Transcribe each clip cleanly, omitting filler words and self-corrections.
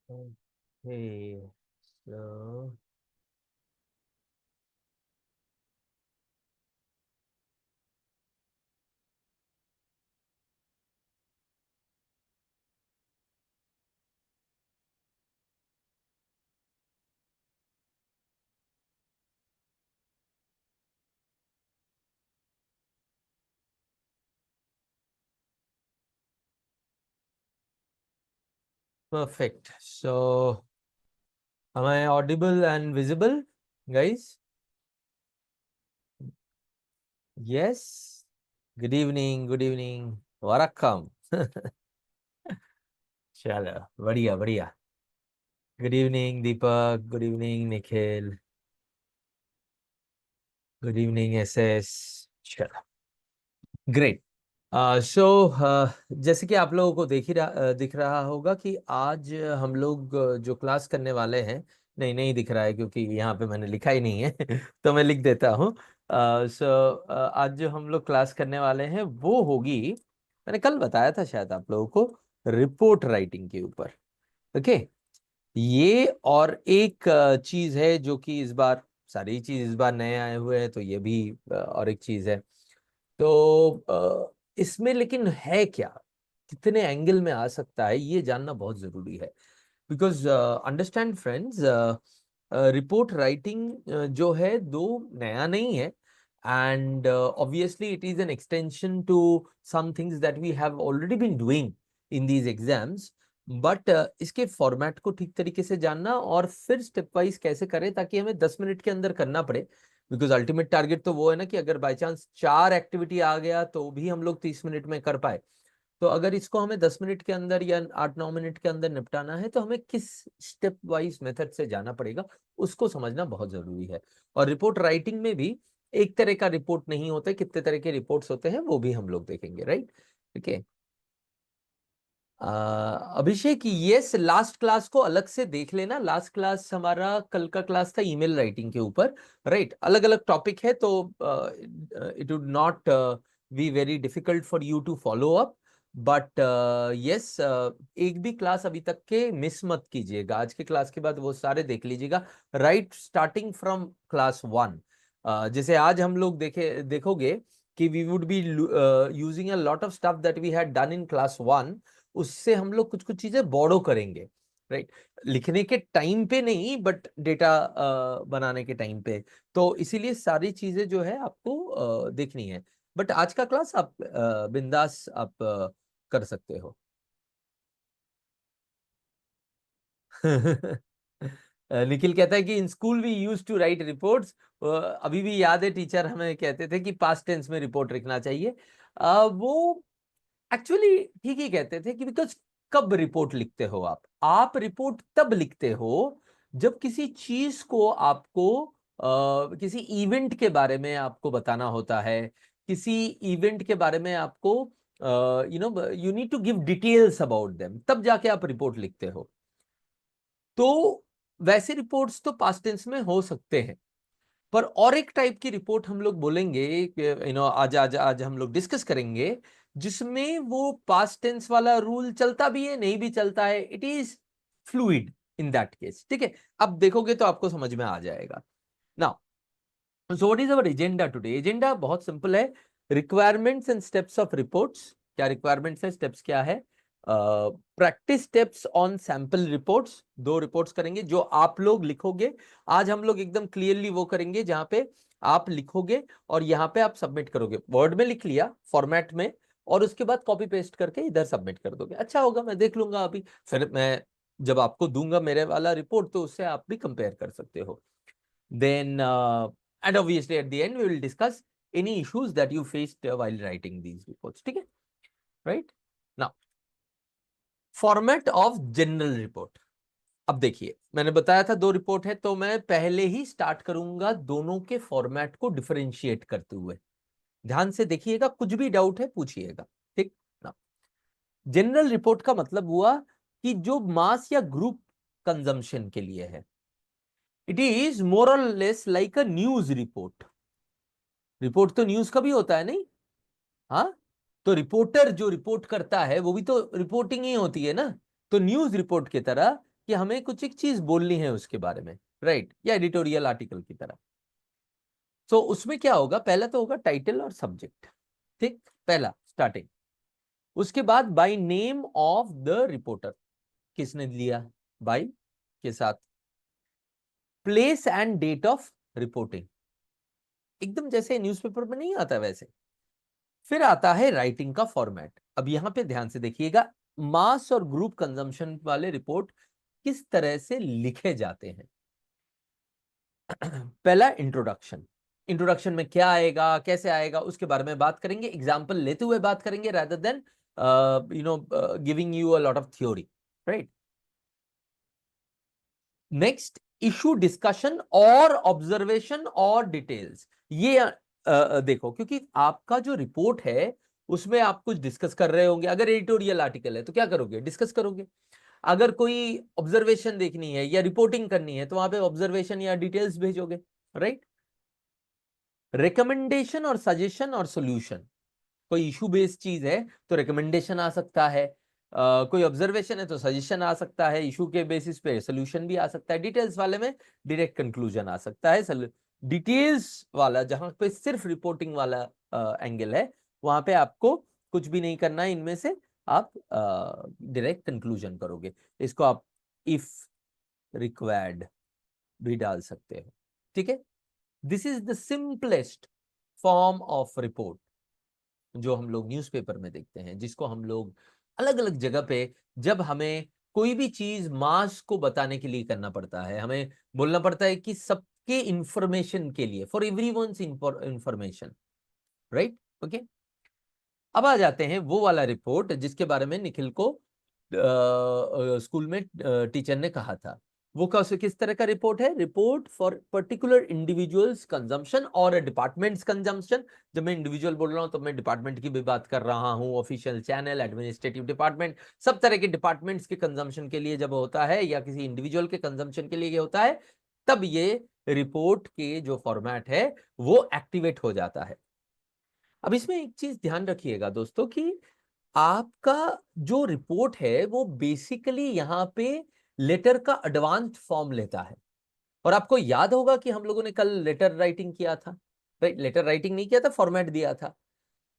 Okay, so perfect. So, am I audible and visible, guys? Yes. Good evening. Good evening. Welcome. चलो बढ़िया बढ़िया. Good evening, Deepak. Good evening, Nikhil. Good evening, SS. चलो great. जैसे कि आप लोगों को दिख रहा होगा कि आज हम लोग जो क्लास करने वाले हैं. नहीं नहीं दिख रहा है क्योंकि यहाँ पे मैंने लिखा ही नहीं है. तो मैं लिख देता हूँ. आज जो हम लोग क्लास करने वाले हैं वो होगी. मैंने कल बताया था शायद आप लोगों को रिपोर्ट राइटिंग के ऊपर. ओके. ये और एक चीज है जो कि इस बार सारी चीज इस बार नए आए हुए हैं तो ये भी और एक चीज है. तो इसमें लेकिन है क्या, कितने एंगल में आ सकता है ये जानना बहुत जरूरी है. Because understand friends, report writing जो है दो नया नहीं है. And obviously it is an extension to some things that we have already been doing in these exams. But इसके फॉर्मेट को ठीक तरीके से जानना और फिर स्टेप वाइज कैसे करें ताकि हमें 10 मिनट के अंदर करना पड़े. बिकॉज अल्टीमेट टारगेट तो वो है ना कि अगर बाई चांस 4 एक्टिविटी आ गया तो भी हम लोग 30 मिनट में कर पाए. तो अगर इसको हमें 10 मिनट के अंदर या 8-9 मिनट के अंदर निपटाना है तो हमें किस स्टेप वाइज मेथड से जाना पड़ेगा उसको समझना बहुत जरूरी है. और रिपोर्ट राइटिंग में भी एक तरह का रिपोर्ट नहीं होता, कितने तरह के रिपोर्ट्स होते हैं वो भी हम लोग देखेंगे. राइट. ठीक है. अभिषेक, यस, लास्ट क्लास को अलग से देख लेना. लास्ट क्लास हमारा कल का क्लास था ईमेल राइटिंग के ऊपर. राइट. अलग अलग टॉपिक है तो it would not be very difficult for you to follow up. But yes, एक भी क्लास अभी तक के मिस मत कीजिएगा. आज के क्लास के बाद वो सारे देख लीजिएगा. राइट. Starting from class 1. जैसे आज हम लोग देखोगे कि we would be using a lot of stuff that we had done in class 1. उससे हम लोग कुछ कुछ चीजें बोरो करेंगे. राइट. लिखने के टाइम पे नहीं बट डेटा बनाने के टाइम पे. तो इसीलिए सारी चीजें जो है आपको देखनी है. बट आज का क्लास आप बिंदास आप कर सकते हो. निखिल कहता है कि in school we use to write reports. अभी भी याद है टीचर हमें कहते थे कि पास्ट टेंस में रिपोर्ट लिखना चाहिए. वो एक्चुअली ठीक ही कहते थे कि बिकॉज कब रिपोर्ट लिखते हो आप रिपोर्ट तब लिखते हो जब किसी चीज को आपको किसी इवेंट के बारे में आपको बताना होता है. किसी इवेंट के बारे में आपको you need to give details about them, तब जाके आप रिपोर्ट लिखते हो. तो वैसे रिपोर्ट्स तो पास्ट टेंस में हो सकते हैं. पर और एक टाइप की रिपोर्ट हम लोग बोलेंगे, आज आज आज हम लोग डिस्कस करेंगे जिसमें वो पास्ट टेंस वाला रूल चलता भी है नहीं भी चलता है. It is fluid in that case. ठीक है. अब देखोगे तो आपको समझ में आ जाएगा. Now, so what is our agenda today? Agenda बहुत सिंपल है. Requirements and steps of reports. क्या रिक्वायरमेंट्स है, स्टेप्स क्या है? Practice steps on sample reports. दो रिपोर्ट्स करेंगे जो आप लोग लिखोगे. आज हम लोग एकदम क्लियरली वो करेंगे जहां पे आप लिखोगे और यहाँ पे आप सबमिट करोगे. वर्ड में लिख लिया फॉर्मेट में और उसके बाद कॉपी पेस्ट करके इधर सबमिट कर दोगे. अच्छा होगा, मैं देख लूंगा अभी. फिर मैं जब आपको दूंगा मेरे वाला रिपोर्ट तो उससे आप भी कंपेयर कर सकते हो. Then, and obviously at the end, we will discuss any issues that you faced while writing these reports. ठीक है. Right. Now, format of general report. अब देखिए, मैंने बताया था दो रिपोर्ट है तो मैं पहले ही स्टार्ट करूंगा दोनों के फॉर्मेट को डिफरेंशिएट करते हुए. ध्यान से देखिएगा, कुछ भी डाउट है पूछिएगा. ठीक ना. जनरल रिपोर्ट का मतलब हुआ कि जो मास या ग्रुप कंजम्पशन के लिए है. इट इज मोर और less like a news report. Report तो न्यूज का भी होता है नहीं? हाँ. तो रिपोर्टर जो रिपोर्ट करता है वो भी तो रिपोर्टिंग ही होती है ना. तो न्यूज रिपोर्ट की तरह कि हमें कुछ एक चीज बोलनी है उसके बारे में, राइट, या एडिटोरियल आर्टिकल की तरह। तो उसमें क्या होगा, पहला तो होगा टाइटल और सब्जेक्ट, ठीक, पहला स्टार्टिंग। उसके बाद by name of the reporter, किसने लिया, बाय के साथ, place and date of reporting, एकदम जैसे न्यूज़पेपर में नहीं आता वैसे। फिर आता है राइटिंग का फॉर्मेट। अब यहां पे ध्यान से देखिएगा, मास और ग्रुप कंजम्पशन वाले रिपोर्ट किस तरह से लिखे जाते हैं। पहला इंट्रोडक्शन, इंट्रोडक्शन में क्या आएगा, कैसे आएगा, उसके बारे में बात करेंगे, एग्जाम्पल लेते हुए बात करेंगे, rather than giving you a lot of theory, right. Next, issue discussion और ऑब्जर्वेशन और डिटेल्स। ये देखो, क्योंकि आपका जो रिपोर्ट है उसमें आप कुछ डिस्कस कर रहे होंगे। अगर एडिटोरियल आर्टिकल है तो क्या करोगे, डिस्कस करोगे। अगर कोई ऑब्जर्वेशन देखनी है या रिपोर्टिंग करनी है तो वहां पे ऑब्जर्वेशन या डिटेल्स भेजोगे, राइट। रिकमेंडेशन और सजेशन और सॉल्यूशन, कोई इशू बेस्ड चीज है तो रिकमेंडेशन आ सकता है, कोई ऑब्जर्वेशन है तो सजेशन आ सकता है, इशू के बेसिस पे सॉल्यूशन भी आ सकता है, डिटेल्स वाले में डायरेक्ट कंक्लूजन आ सकता है। डिटेल्स वाला जहां पे सिर्फ रिपोर्टिंग वाला एंगल है, वहां पे आपको कुछ भी नहीं करना है, इनमें से आप डायरेक्ट कंक्लूजन करोगे। इसको आप इफ रिक्वायर्ड भी डाल सकते हो, ठीक है। This is the simplest form of report जो हम लोग न्यूज़पेपर में देखते हैं, जिसको हम लोग अलग अलग जगह पे, जब हमें कोई भी चीज मास को बताने के लिए करना पड़ता है, हमें बोलना पड़ता है कि सबके इंफॉर्मेशन के लिए, for everyone's information, right, okay. अब आ जाते हैं वो वाला रिपोर्ट जिसके बारे में निखिल को स्कूल में टीचर ने कहा था। वो किस तरह का रिपोर्ट है, report for particular individuals consumption और डिपार्टमेंट्स कंजम्पशन। जब मैं इंडिविजुअल बोल रहा हूं तो मैं डिपार्टमेंट की भी बात कर रहा हूं, ऑफिशियल चैनल, एडमिनिस्ट्रेटिव डिपार्टमेंट, सब तरह के डिपार्टमेंट्स के कंजम्पशन के लिए जब होता है, या किसी इंडिविजुअल के कंजम्पशन के लिए होता है, तब ये रिपोर्ट के जो फॉर्मेट है वो एक्टिवेट हो जाता है। अब इसमें एक चीज ध्यान रखिएगा दोस्तों कि आपका जो रिपोर्ट है वो बेसिकली यहां पे लेटर का एडवांस्ड फॉर्म लेता है। और आपको याद होगा कि हम लोगों ने कल लेटर राइटिंग किया था, राइट, लेटर राइटिंग नहीं किया था, फॉर्मेट दिया था।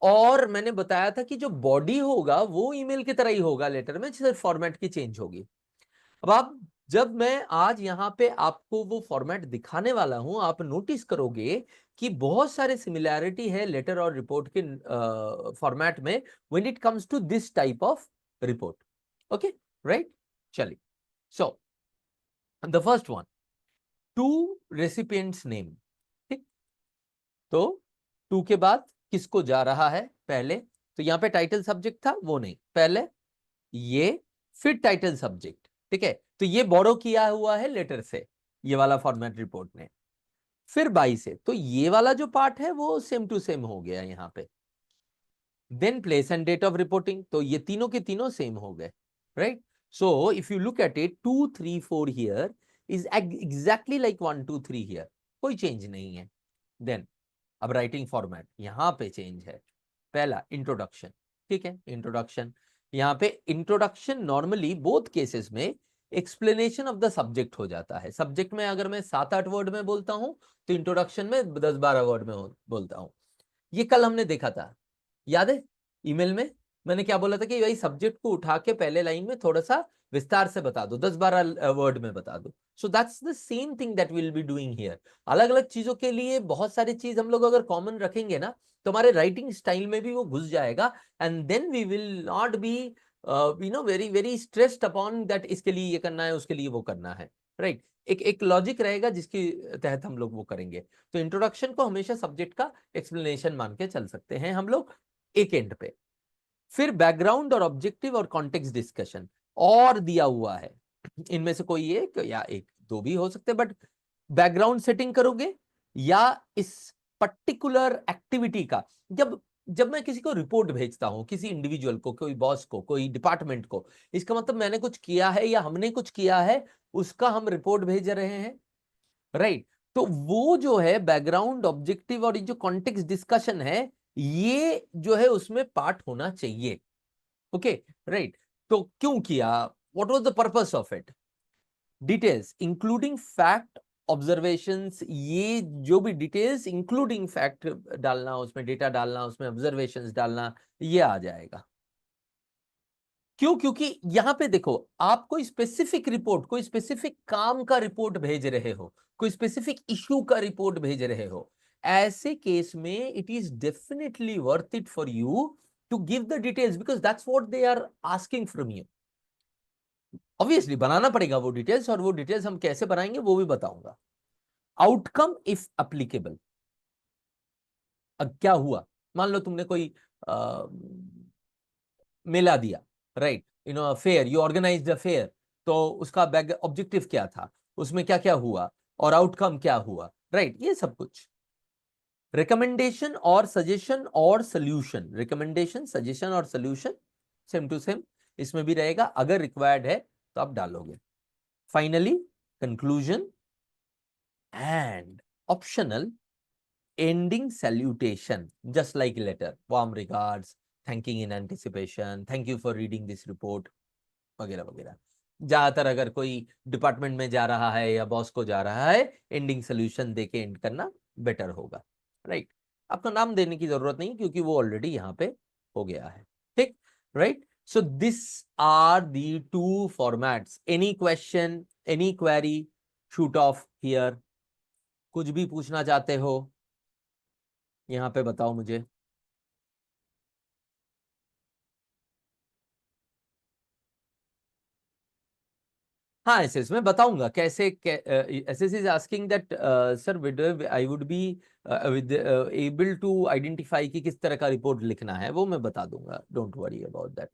और मैंने बताया था कि जो बॉडी होगा वो ईमेल की तरह ही होगा, लेटर में सिर्फ फॉर्मेट की चेंज होगी। अब आप, जब मैं आज यहाँ पे आपको वो फॉर्मेट दिखाने वाला हूं, आप नोटिस करोगे कि बहुत सारे सिमिलैरिटी है लेटर और रिपोर्ट के फॉर्मेट में, when it comes to this type of report, okay, right. चलिए, so the first one, to recipients name, ठीक। तो टू के बाद किसको जा रहा है पहले, तो यहां पे टाइटल सब्जेक्ट था, वो नहीं, पहले ये, फिर टाइटल सब्जेक्ट, ठीक है। तो ये बोरो किया हुआ है लेटर से, ये वाला फॉर्मेट रिपोर्ट ने। फिर बाई से, तो ये वाला जो पार्ट है वो सेम टू सेम हो गया यहां पे। Then place and date of reporting, तो ये तीनों के तीनों सेम हो गए, right. So if you look at it, 2 3 4 here is exactly like 1 2 3 here, कोई चेंज नहीं है। देन अब राइटिंग फॉर्मेट यहां पे चेंज है। पहला इंट्रोडक्शन, ठीक है, इंट्रोडक्शन, यहां पे इंट्रोडक्शन नॉर्मली बोथ केसेस में एक्सप्लेनेशन ऑफ द सब्जेक्ट हो जाता है। सब्जेक्ट में अगर मैं 7-8 वर्ड में बोलता हूं तो इंट्रोडक्शन में 10-12 वर्ड में बोलता हूं। ये कल हमने देखा था, याद है, ईमेल में मैंने क्या बोला था कि भाई सब्जेक्ट को उठा के पहले लाइन में थोड़ा सा विस्तार से बता दो, 10-12 वर्ड में बता दो। So that's the same thing that will be doing here. अलग अलग चीजों के लिए बहुत सारी चीज हम लोग अगर कॉमन रखेंगे ना, तो हमारे राइटिंग स्टाइल में भी वो घुस जाएगा, and then we will not be very very stressed upon that इसके लिए ये करना है, उसके लिए वो करना है, राइट। एक लॉजिक रहेगा जिसके तहत हम लोग वो करेंगे। तो इंट्रोडक्शन को हमेशा सब्जेक्ट का एक्सप्लेनेशन मान के चल सकते हैं हम लोग एक एंड पे। फिर बैकग्राउंड और ऑब्जेक्टिव और कॉन्टेक्स्ट डिस्कशन और दिया हुआ है, इनमें से कोई एक या एक दो भी हो सकते हैं, बट बैकग्राउंड सेटिंग करोगे या इस पर्टिकुलर एक्टिविटी का, जब जब मैं किसी को रिपोर्ट भेजता हूं, किसी इंडिविजुअल को, कोई बॉस को, कोई डिपार्टमेंट को, इसका मतलब मैंने कुछ किया है या हमने कुछ किया है, उसका हम रिपोर्ट भेज रहे हैं, राइट। तो वो जो है बैकग्राउंड, ऑब्जेक्टिव और ये जो कॉन्टेक्स्ट डिस्कशन है, ये जो है उसमें पार्ट होना चाहिए, ओके, राइट। तो क्यों किया, what was the purpose of it, details including fact, observations, ये जो भी डिटेल्स इंक्लूडिंग फैक्ट डालना, उसमें डेटा डालना, उसमें ऑब्जर्वेशंस डालना, ये आ जाएगा। क्यों? क्योंकि यहां पे देखो, आप कोई स्पेसिफिक रिपोर्ट, कोई स्पेसिफिक काम का रिपोर्ट भेज रहे हो, कोई स्पेसिफिक इश्यू का रिपोर्ट भेज रहे हो, ऐसे केस में it is definitely worth it for you to give the details, because that's what they are asking from you. Obviously बनाना पड़ेगा वो डिटेल्स, और वो डिटेल्स हम कैसे बनाएंगे वो भी बताऊंगा। आउटकम इफ अप्लीकेबल, अब क्या हुआ, मान लो तुमने कोई मेला दिया, right, fair, you organized a fair, तो उसका बैक ऑब्जेक्टिव क्या था, उसमें क्या क्या हुआ, और आउटकम क्या हुआ, राइट, ये सब कुछ। रिकमेंडेशन और सजेशन और सोल्यूशन, रिकमेंडेशन, सजेशन और सोल्यूशन सेम टू सेम इसमें भी रहेगा, अगर रिक्वायर्ड है तो आप डालोगे। Finally conclusion and optional ending salutation, just like letter, warm regards, thanking in anticipation, thank you for reading this report, वगैरह वगैरह। ज्यादातर अगर कोई डिपार्टमेंट में जा रहा है या बॉस को जा रहा है, एंडिंग सोल्यूशन देके एंड करना बेटर होगा, राइट। आपका नाम देने की जरूरत नहीं, क्योंकि वो ऑलरेडी यहाँ पे हो गया है, ठीक, right. So this are the two formats. Any question, any query, shoot off here. कुछ भी पूछना चाहते हो यहाँ पे बताओ मुझे। हाँ, एसएस में बताऊंगा कैसे। SS is asking that sir with I would be with able to identify कि किस तरह का रिपोर्ट लिखना है, वो मैं बता दूंगा, don't worry about that.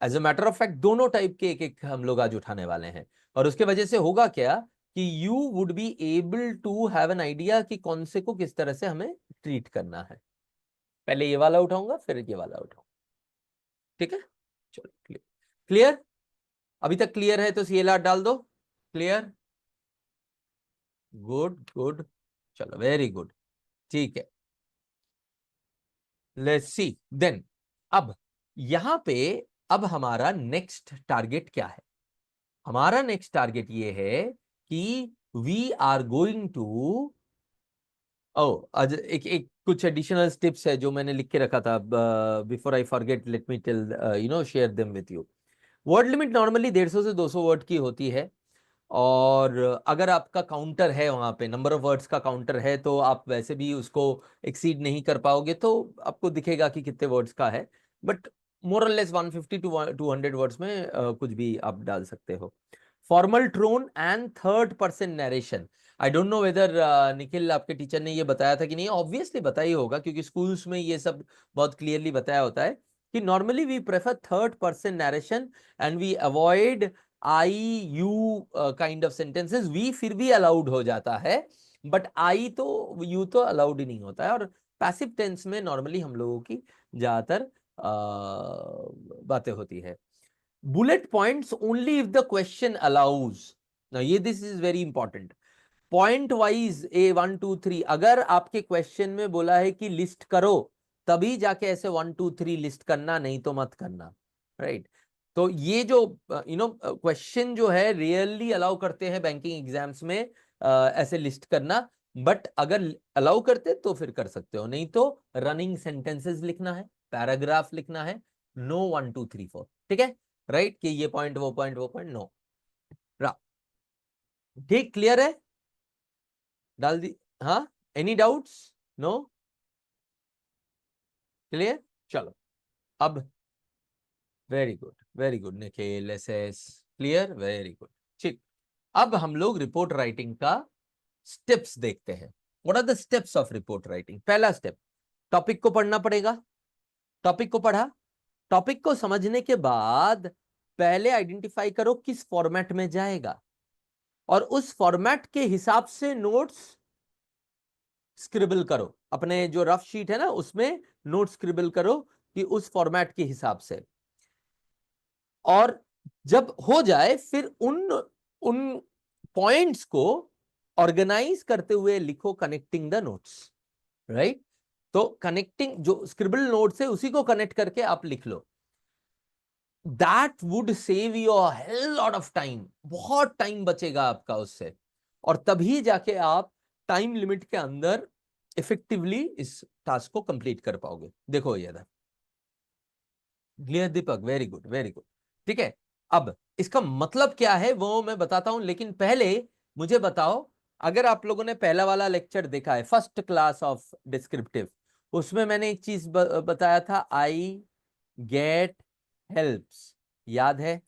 As a matter of fact दोनों टाइप के एक एक हम लोग आज उठाने वाले हैं, और उसके वजह से होगा क्या कि you would be able to have an idea कि कौन से को किस तरह से हमें ट्रीट करना है। पहले ये वाला उठाऊंगा, फिर ये वाला उठाऊंगा, ठीक है। चलो, क्लियर, क्लियर, अभी तक क्लियर है तो सीएलआर डाल दो। क्लियर, गुड गुड, चलो वेरी गुड, ठीक है। Let's see then. अब यहां पे, अब हमारा नेक्स्ट टारगेट क्या है? हमारा नेक्स्ट टारगेट ये है कि वी आर गोइंग टू, ओ आज एक एक कुछ एडिशनल टिप्स है जो मैंने लिख के रखा था, before I forget let me tell, share them with you. Word limit normally 150 से 200 वर्ड की होती है, और अगर आपका काउंटर है, वहां पे नंबर ऑफ वर्ड्स का काउंटर है, तो आप वैसे भी उसको एक्सीड नहीं कर पाओगे, तो आपको दिखेगा कि कितने वर्ड्स का है, बट मोर और लेस 150 टू 200 वर्ड्स में कुछ भी आप डाल सकते हो। Formal tone and third person narration. I don't know whether Nikhil आपके टीचर ने ये बताया था कि नहीं, ऑब्वियसली बताया ही होगा, क्योंकि स्कूल्स में ये सब बहुत क्लियरली बताया होता है कि normally we prefer third person narration and we avoid I you kind of sentences. We फिर भी अलाउड हो जाता है, बट आई तो, यू तो अलाउड ही नहीं होता है, और पैसिव टेंस में नॉर्मली हम लोगों की ज्यादातर बातें होती है। Bullet points only if the question allows. ये this is very important. Point wise A 1 2 3, अगर आपके क्वेश्चन में बोला है कि लिस्ट करो, तभी जाके ऐसे 1 2 3 लिस्ट करना, नहीं तो मत करना, राइट। तो ये जो क्वेश्चन जो है रियली अलाउ करते हैं बैंकिंग एग्जाम्स में ऐसे लिस्ट करना, बट अगर अलाउ करते तो फिर कर सकते हो, नहीं तो रनिंग सेंटेंसेस लिखना है, पैराग्राफ लिखना है, नो 1 2 3 4, ठीक है, राइट, कि ये पॉइंट वो पॉइंट वो पॉइंट, नो। ठीक, क्लियर है, डाल दी। हाँ, एनी डाउट्स? नो, क्लियर, चलो। अब very good Nikhil, SS clear, very good, ठीक। अब हम लोग रिपोर्ट राइटिंग का स्टेप्स देखते हैं। What are the steps of report writing? पहला स्टेप, टॉपिक को पढ़ना पड़ेगा। टॉपिक को पढ़ा, टॉपिक को समझने के बाद पहले आइडेंटिफाई करो किस फॉर्मेट में जाएगा, और उस फॉर्मेट के हिसाब से नोट्स स्क्रिबल करो। अपने जो रफ शीट है ना, उसमें नोट स्क्रिबल करो कि उस फॉर्मेट के हिसाब से, और जब हो जाए फिर उन उन पॉइंट्स को ऑर्गेनाइज करते हुए लिखो, कनेक्टिंग द नोट्स, राइट। तो कनेक्टिंग जो स्क्रिबल नोट्स है उसी को कनेक्ट करके आप लिख लो। That would save you a hell lot of time, बहुत टाइम बचेगा आपका उससे, और तभी जाके आप टाइम लिमिट के अंदर इफेक्टिवली इस टास्क को कंप्लीट कर पाओगे। देखो ये था clear Deepak, very good very good. ठीक है, अब इसका मतलब क्या है वो मैं बताता हूं, लेकिन पहले मुझे बताओ, अगर आप लोगों ने पहला वाला लेक्चर देखा है फर्स्ट क्लास ऑफ डिस्क्रिप्टिव, उसमें मैंने एक चीज बताया था, आई गेट हेल्प्स, याद है?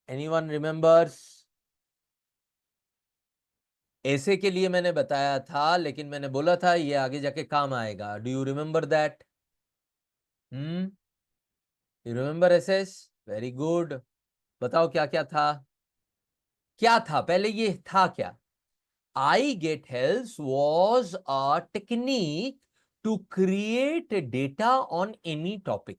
Anyone remembers? ऐसे के लिए मैंने बताया था, लेकिन मैंने बोला था ये आगे जाके काम आएगा। Do you remember that? You remember SS? Very good. बताओ क्या क्या था, क्या था पहले, ये था क्या? I get helps was a technique to create data on any topic.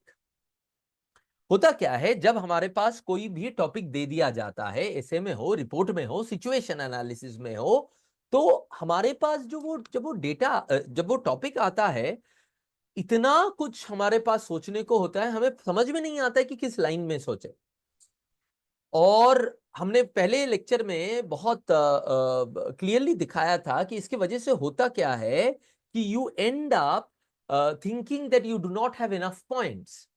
होता क्या है, जब हमारे पास कोई भी टॉपिक दे दिया जाता है, ऐसे में हो, रिपोर्ट में हो, सिचुएशन एनालिसिस में हो, तो हमारे पास जब वो डेटा, जब वो टॉपिक आता है, इतना कुछ हमारे पास सोचने को होता है, हमें समझ में नहीं आता है कि किस लाइन में सोचे। और हमने पहले लेक्चर में बहुत क्लियरली दिखाया था कि इसकी वजह से होता क्या है कि you and up thinking that you do not have enough points.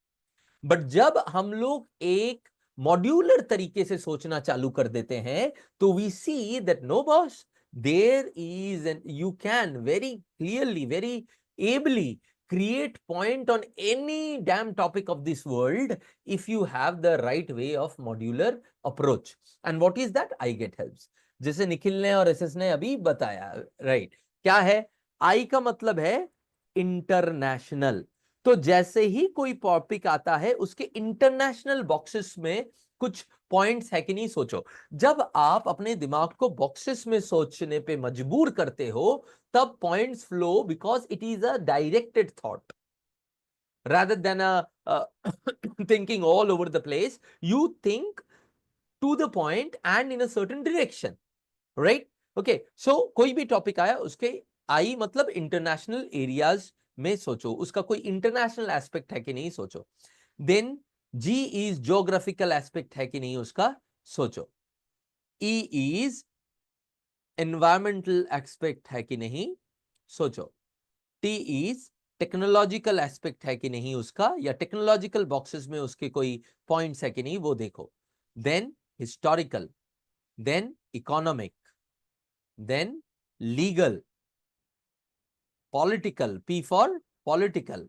But जब हम लोग एक मॉड्यूलर तरीके से सोचना चालू कर देते हैं, तो we see that no boss, there is an, you can very clearly, very ably create point on any damn topic of this world if you have the right way of modular approach. And what is that? I get helps, जैसे निखिल ने और SS ने अभी बताया, right? क्या है आई का मतलब? है इंटरनेशनल। तो जैसे ही कोई टॉपिक आता है, उसके इंटरनेशनल बॉक्सेस में कुछ पॉइंट्स है कि नहीं, सोचो। जब आप अपने दिमाग को बॉक्सेस में सोचने पे मजबूर करते हो, तब points flow, because it is a directed thought rather than thinking all over the place. You think to the point and in a certain direction, right? Okay, so कोई भी टॉपिक आया, उसके आई मतलब इंटरनेशनल एरियाज में सोचो, उसका कोई international aspect है कि नहीं, सोचो। Then G is geographical aspect है कि नहीं, उसका सोचो। ई इज एनवायरमेंटल एस्पेक्ट है कि नहीं, सोचो। टी इज टेक्नोलॉजिकल एस्पेक्ट है कि नहीं उसका, या टेक्नोलॉजिकल बॉक्सेस में उसके कोई पॉइंट्स है कि नहीं, वो देखो। Then historical, then economic, then legal, political, P for political,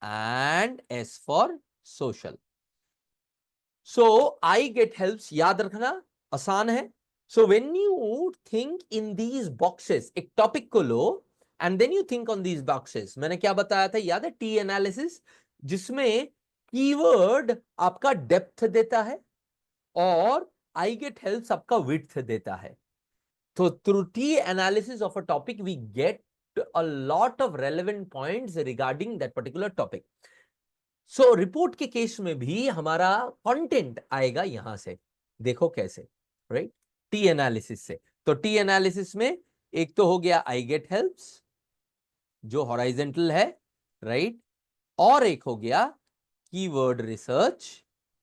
and S for social. So I get helps, याद रखना आसान है। So when you think in these boxes, एक टॉपिक को लो and then you think on these boxes, मैंने क्या बताया था, याद है? T एनालिसिस, जिसमें कीवर्ड आपका डेप्थ देता है और आई गेट हेल्प्स आपका विड्थ देता है। So through T analysis of a topic, we get a lot of relevant points regarding that particular topic. So report के केस में भी हमारा कंटेंट आएगा यहां से, देखो कैसे, राइट? टी एनालिसिस से। तो टी एनालिसिस में एक तो हो गया आई गेट हेल्प्स, जो हॉराइजेंटल है, राइट? और एक हो गया कीवर्ड रिसर्च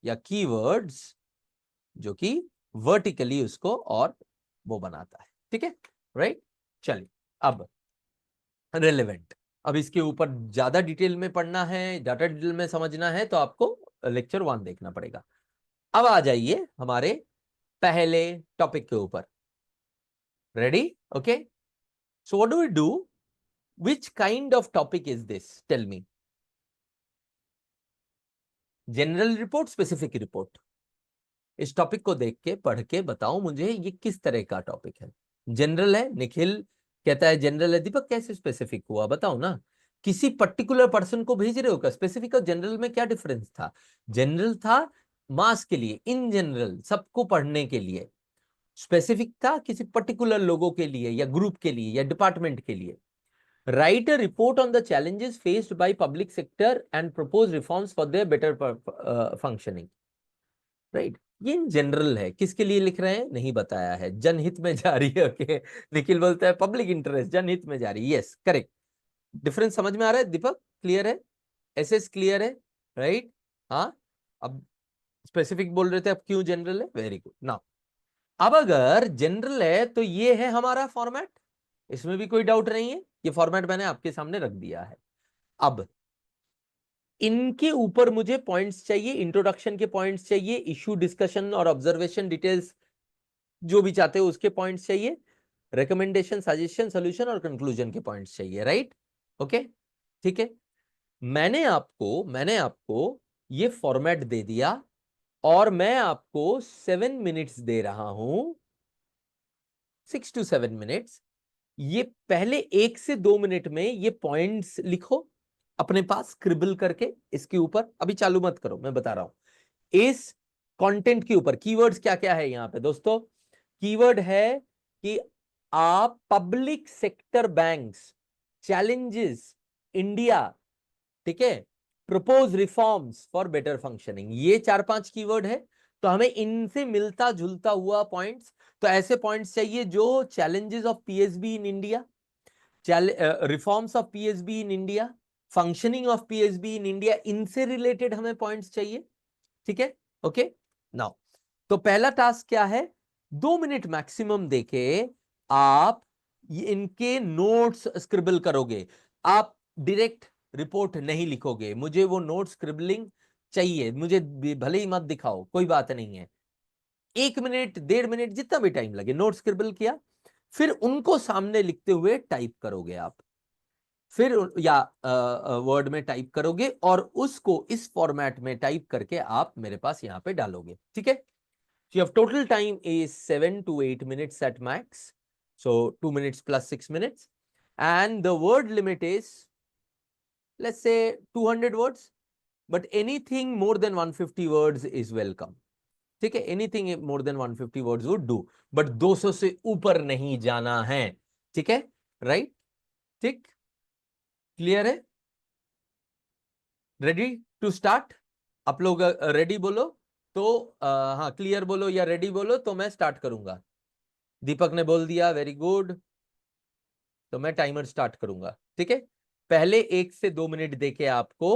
या कीवर्ड्स, जो कि वर्टिकली उसको और वो बनाता है। ठीक है, राइट? चलिए, अब रेलेवेंट, अब इसके ऊपर ज्यादा डिटेल में पढ़ना है, ज्यादा डिटेल में समझना है, तो आपको लेक्चर 1 देखना पड़ेगा। अब आ जाइए हमारे पहले टॉपिक के ऊपर। Ready? Okay, so what do we do? Which kind of topic is this? Tell me. General report, specific report? इस टॉपिक को देख के, पढ़ के बताओ मुझे ये किस तरह का टॉपिक है। जनरल है, निखिल कहता है जनरल है। दीपक कैसे स्पेसिफिक हुआ, बताओ ना। किसी पर्टिकुलर पर्सन को भेज रहे हो क्या? स्पेसिफिक और जनरल में क्या डिफरेंस था? जनरल था मास के लिए, इन जनरल सबको पढ़ने के लिए। स्पेसिफिक था किसी पर्टिकुलर लोगों के लिए या ग्रुप के लिए या डिपार्टमेंट के लिए। Right a report on the challenges faced by public sector and propose reforms for their better functioning, right? ये इन जनरल है, किसके लिए लिख रहे हैं नहीं बताया है, जनहित में जारी है। ओके, निखिल बोलता है पब्लिक इंटरेस्ट, जनहित में जारी, यस करेक्ट। डिफरेंस समझ में आ रहा है दीपक? क्लियर है? एसएस क्लियर है? राइट? हाँ, अब स्पेसिफिक बोल रहे थे, अब क्यों जनरल है? Very good. नाउ अब अगर जनरल है तो ये है हमारा फॉर्मेट, इसमें भी कोई डाउट नहीं है, ये फॉर्मेट मैंने आपके सामने रख दिया है। अब इनके ऊपर मुझे पॉइंट्स चाहिए, इंट्रोडक्शन के पॉइंट्स चाहिए, इशू डिस्कशन और ऑब्जर्वेशन डिटेल्स जो भी चाहते हो उसके पॉइंट्स चाहिए, रिकमेंडेशन, सजेशन, सोल्यूशन और कंक्लूजन के पॉइंट्स चाहिए, राइट? ओके, ठीक है। मैंने आपको ये फॉर्मेट दे दिया और मैं आपको 7 मिनट्स दे रहा हूं, 6 to 7 मिनट्स। ये पहले 1 से 2 मिनट में ये पॉइंट्स लिखो अपने पास स्क्रिबल करके इसके ऊपर। अभी चालू मत करो, मैं बता रहा हूं इस कंटेंट के ऊपर। कीवर्ड्स क्या क्या है यहां पे दोस्तों? कीवर्ड है कि आप public sector banks challenges India, ठीक है, propose reforms for better functioning, ये 4-5 कीवर्ड है। तो हमें इनसे मिलता जुलता हुआ पॉइंट्स, तो ऐसे पॉइंट्स चाहिए जो challenges of PSB in India, reforms of PSB in India, functioning of PSB in India, इनसे रिलेटेड हमें पॉइंट्स चाहिए, ठीक है? ओके, नाउ तो पहला टास्क क्या है? 2 मिनट मैक्सिमम देके आप इनके नोट्स स्क्रिबल करोगे। आप डायरेक्ट रिपोर्ट नहीं लिखोगे, मुझे वो नोट स्क्रिबलिंग चाहिए, मुझे भले ही मत दिखाओ, कोई बात नहीं है। 1 मिनट, 1.5 मिनट, जितना भी टाइम लगे, नोट स्क्रिबल किया, फिर उनको सामने लिखते हुए टाइप करोगे आप, फिर या वर्ड में टाइप करोगे और उसको इस फॉर्मेट में टाइप करके आप मेरे पास यहां पे डालोगे, ठीक है? So your total time is 7 to 8 minutes at max. So 2 minutes plus 6 minutes. And the word limit is, let's say, 200 words. But anything more than 150 words is welcome. ठीक है? Anything more than 150 words would do. But 200 से ऊपर नहीं जाना है, ठीक है? Right? ठीक? क्लियर है? Ready to start? आप लोग रेडी बोलो तो हाँ, क्लियर बोलो या रेडी बोलो तो मैं स्टार्ट करूंगा। दीपक ने बोल दिया, वेरी गुड। तो मैं टाइमर स्टार्ट करूंगा, ठीक है? पहले 1 से 2 मिनट देके आपको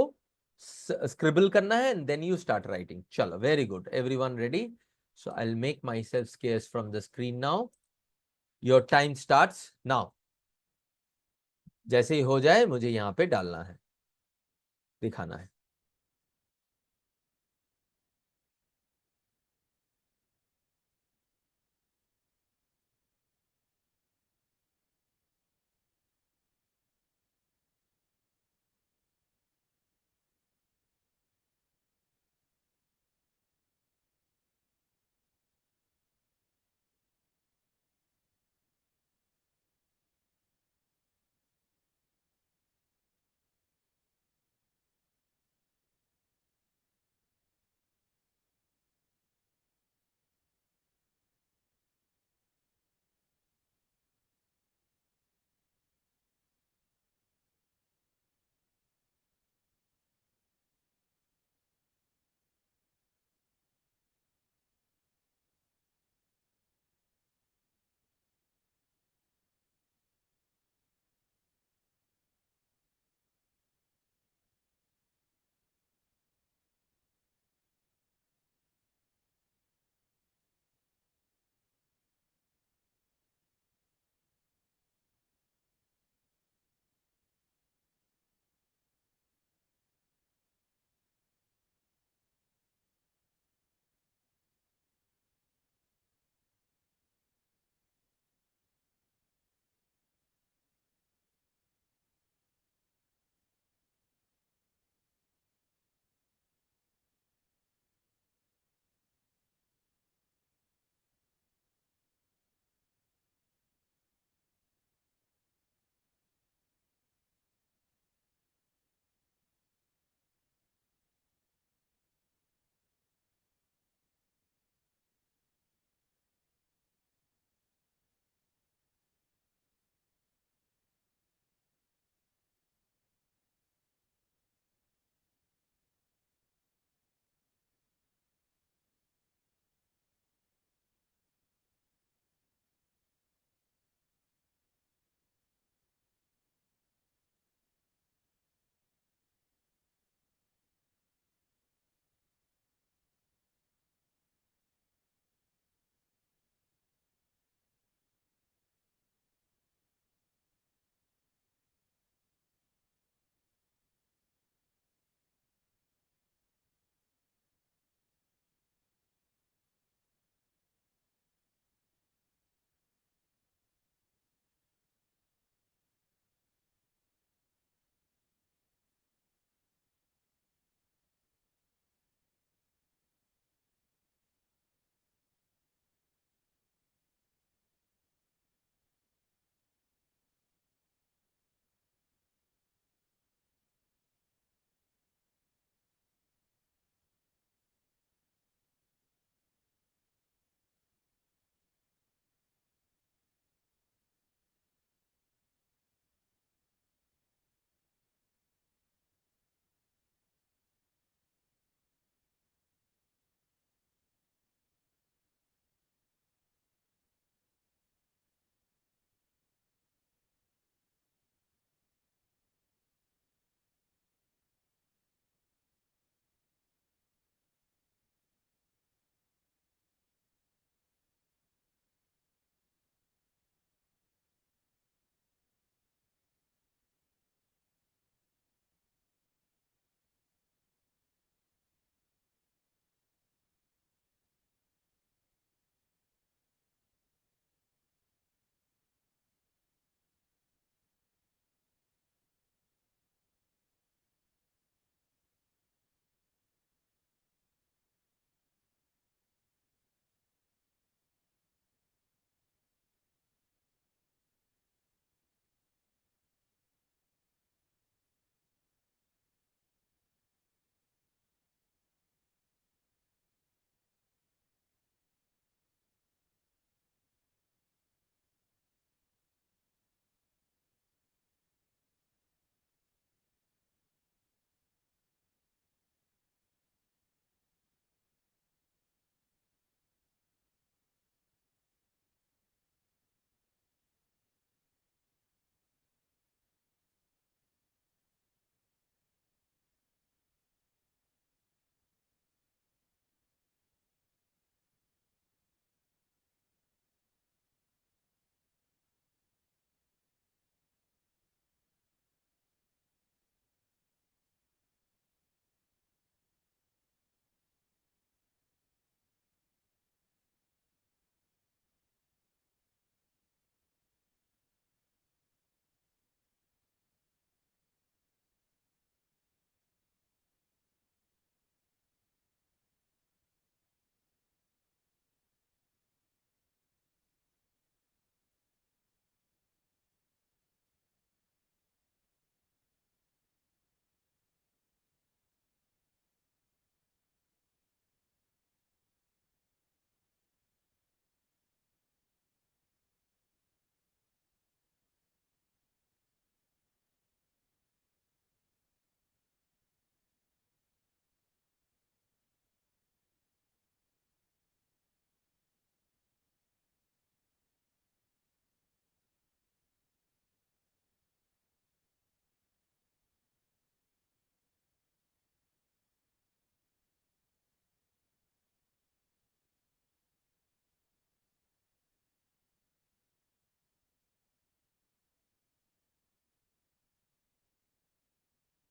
स्क्रिबल करना है and then you start writing. चलो, very good, everyone ready? So I will make myself scarce from the screen now. Your time starts now. जैसे ही हो जाए मुझे यहां पे डालना है, दिखाना है।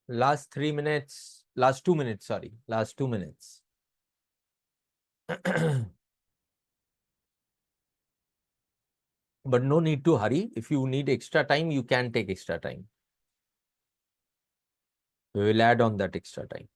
last 3 minutes, last 2 minutes, sorry, last 2 minutes. But no need to hurry. If you need extra time, you can take extra time. We will add on that extra time.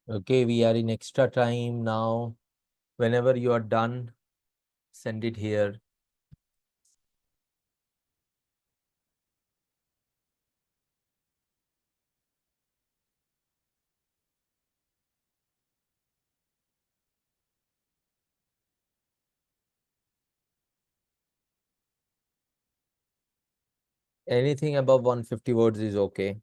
Okay, we are in extra time now. Whenever you are done, send it here. Anything above 150 words is okay.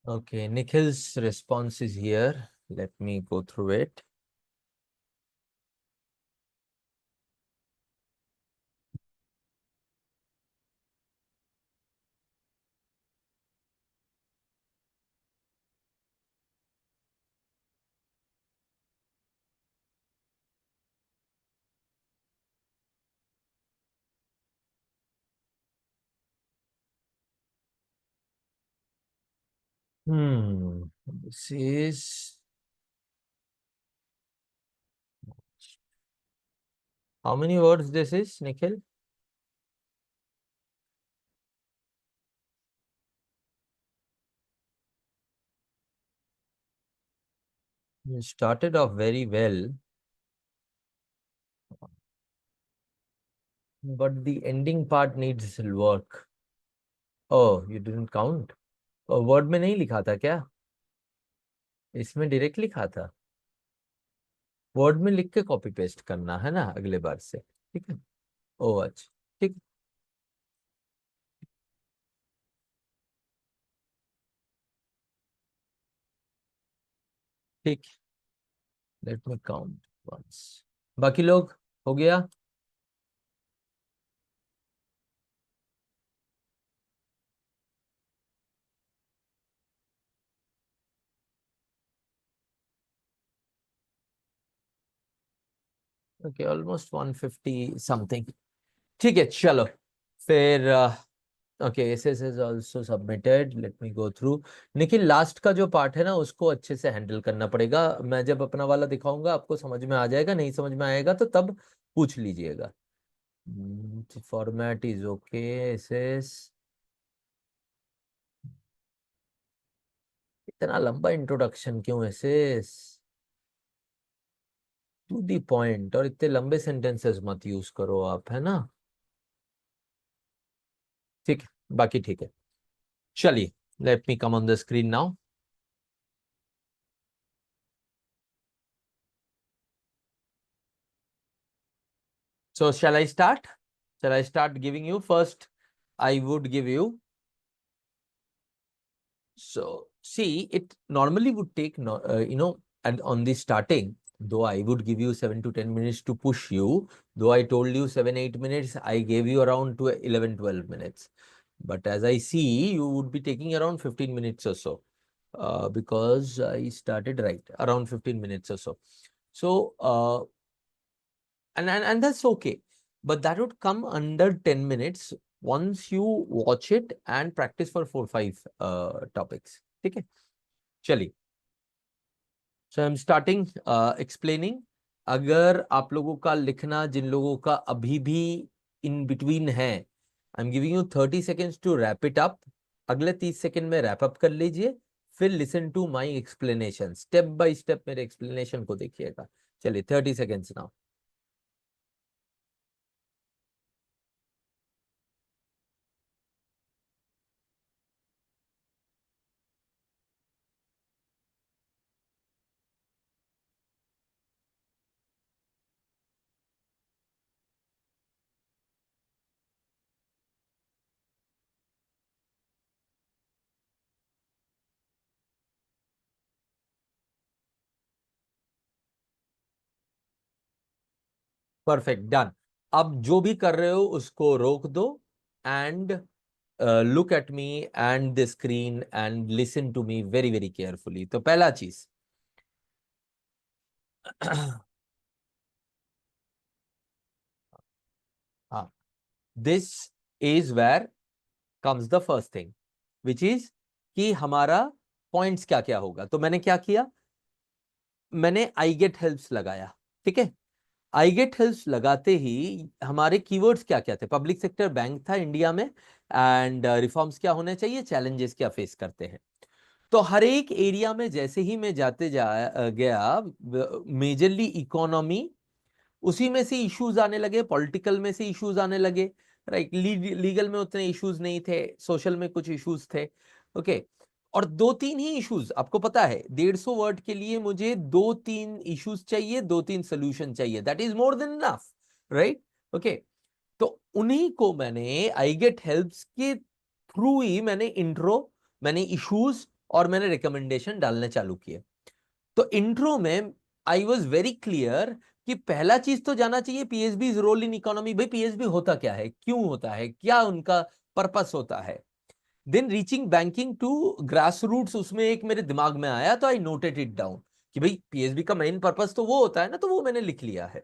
Okay, Nikhil's response is here. Let me go through it. This is how many words this is, Nikhil? You started off very well, but the ending part needs work. Oh, you didn't count? Word में नहीं लिखा था क्या? इसमें direct लिखा था। Word में लिख के कॉपी पेस्ट करना है ना अगले बार से, ठीक है? ओ अच्छा, ठीक। ठीक, लेट मी काउंट वंस। बाकी लोग हो गया? Okay, almost 150 something. ठीक है, चलो फिर। Okay, SS is also submitted, let me go through. Nikhil, last का जो पार्ट है ना उसको अच्छे से हैंडल करना पड़ेगा। मैं जब अपना वाला दिखाऊंगा आपको समझ में आ जाएगा, नहीं समझ में आएगा तो तब पूछ लीजिएगा। Format is okay. एसएस, इतना लंबा इंट्रोडक्शन क्यों एसएस? टू दी पॉइंट, और इतने लंबे सेंटेंसेस मत यूज करो आप, है ना? ठीक है, बाकी ठीक है। चलिए, let me come on the screen now. So shall I start? Shall I start giving you first? I would give you. So see, it normally would take, and on the starting, though I would give you 7 to 10 minutes to push you, though I told you 7, 8 minutes, I gave you around to 11, 12 minutes. But as I see, you would be taking around 15 minutes or so, because I started right around 15 minutes or so. So, and that's okay, but that would come under 10 minutes once you watch it and practice for 4-5 topics. ठीक है, चलिए। So I'm starting explaining. अगर आप लोगों का लिखना, जिन लोगों का अभी भी in between है, I'm giving you 30 seconds to wrap it up. अगले 30 सेकंड में रैप अप कर लीजिए, फिर listen to my explanation. Step by step मेरे एक्सप्लेनेशन को देखिएगा। चलिए, 30 seconds now. Perfect, done. अब जो भी कर रहे हो उसको रोक दो and look at me and the screen and listen to me very very carefully. तो पहला चीज हाँ, this is where comes the first thing which is कि हमारा पॉइंट्स क्या क्या होगा। तो मैंने क्या किया, मैंने आई गेट हेल्प्स लगाया। ठीक है, आई गेट हेल्प्स लगाते ही हमारे कीवर्ड्स क्या क्या थे। पब्लिक सेक्टर बैंक था इंडिया में, एंड रिफॉर्म्स क्या होने चाहिए, चैलेंजेस क्या फेस करते हैं। तो हर एक एरिया में जैसे ही मैं जाते गया, मेजरली इकोनॉमी, उसी में से इश्यूज आने लगे, पॉलिटिकल में से इश्यूज आने लगे, राइट। लीगल में उतने इश्यूज नहीं थे, सोशल में कुछ इश्यूज थे, ओके। और दो तीन ही इश्यूज, आपको पता है 150 वर्ड के लिए मुझे दो तीन इश्यूज चाहिए, दो तीन सोल्यूशन चाहिए, that is more than enough, right, okay. तो उन्हीं को मैंने आई गेट हेल्प्स के थ्रू ही मैंने इंट्रो, मैंने इश्यूज और मैंने रिकमेंडेशन डालने चालू किए। तो इंट्रो में आई वॉज वेरी क्लियर कि पहला चीज तो जाना चाहिए पीएसबी रोल इन इकोनॉमी। भाई पीएसबी होता क्या है, क्यों होता है, क्या उनका पर्पस होता है। Then reaching banking to grass roots, उसमें एक मेरे दिमाग में आया तो आई नोटेड इट डाउन कि भाई पीएसबी का मेन पर्पस तो वो होता है ना, तो वो मैंने लिख लिया है।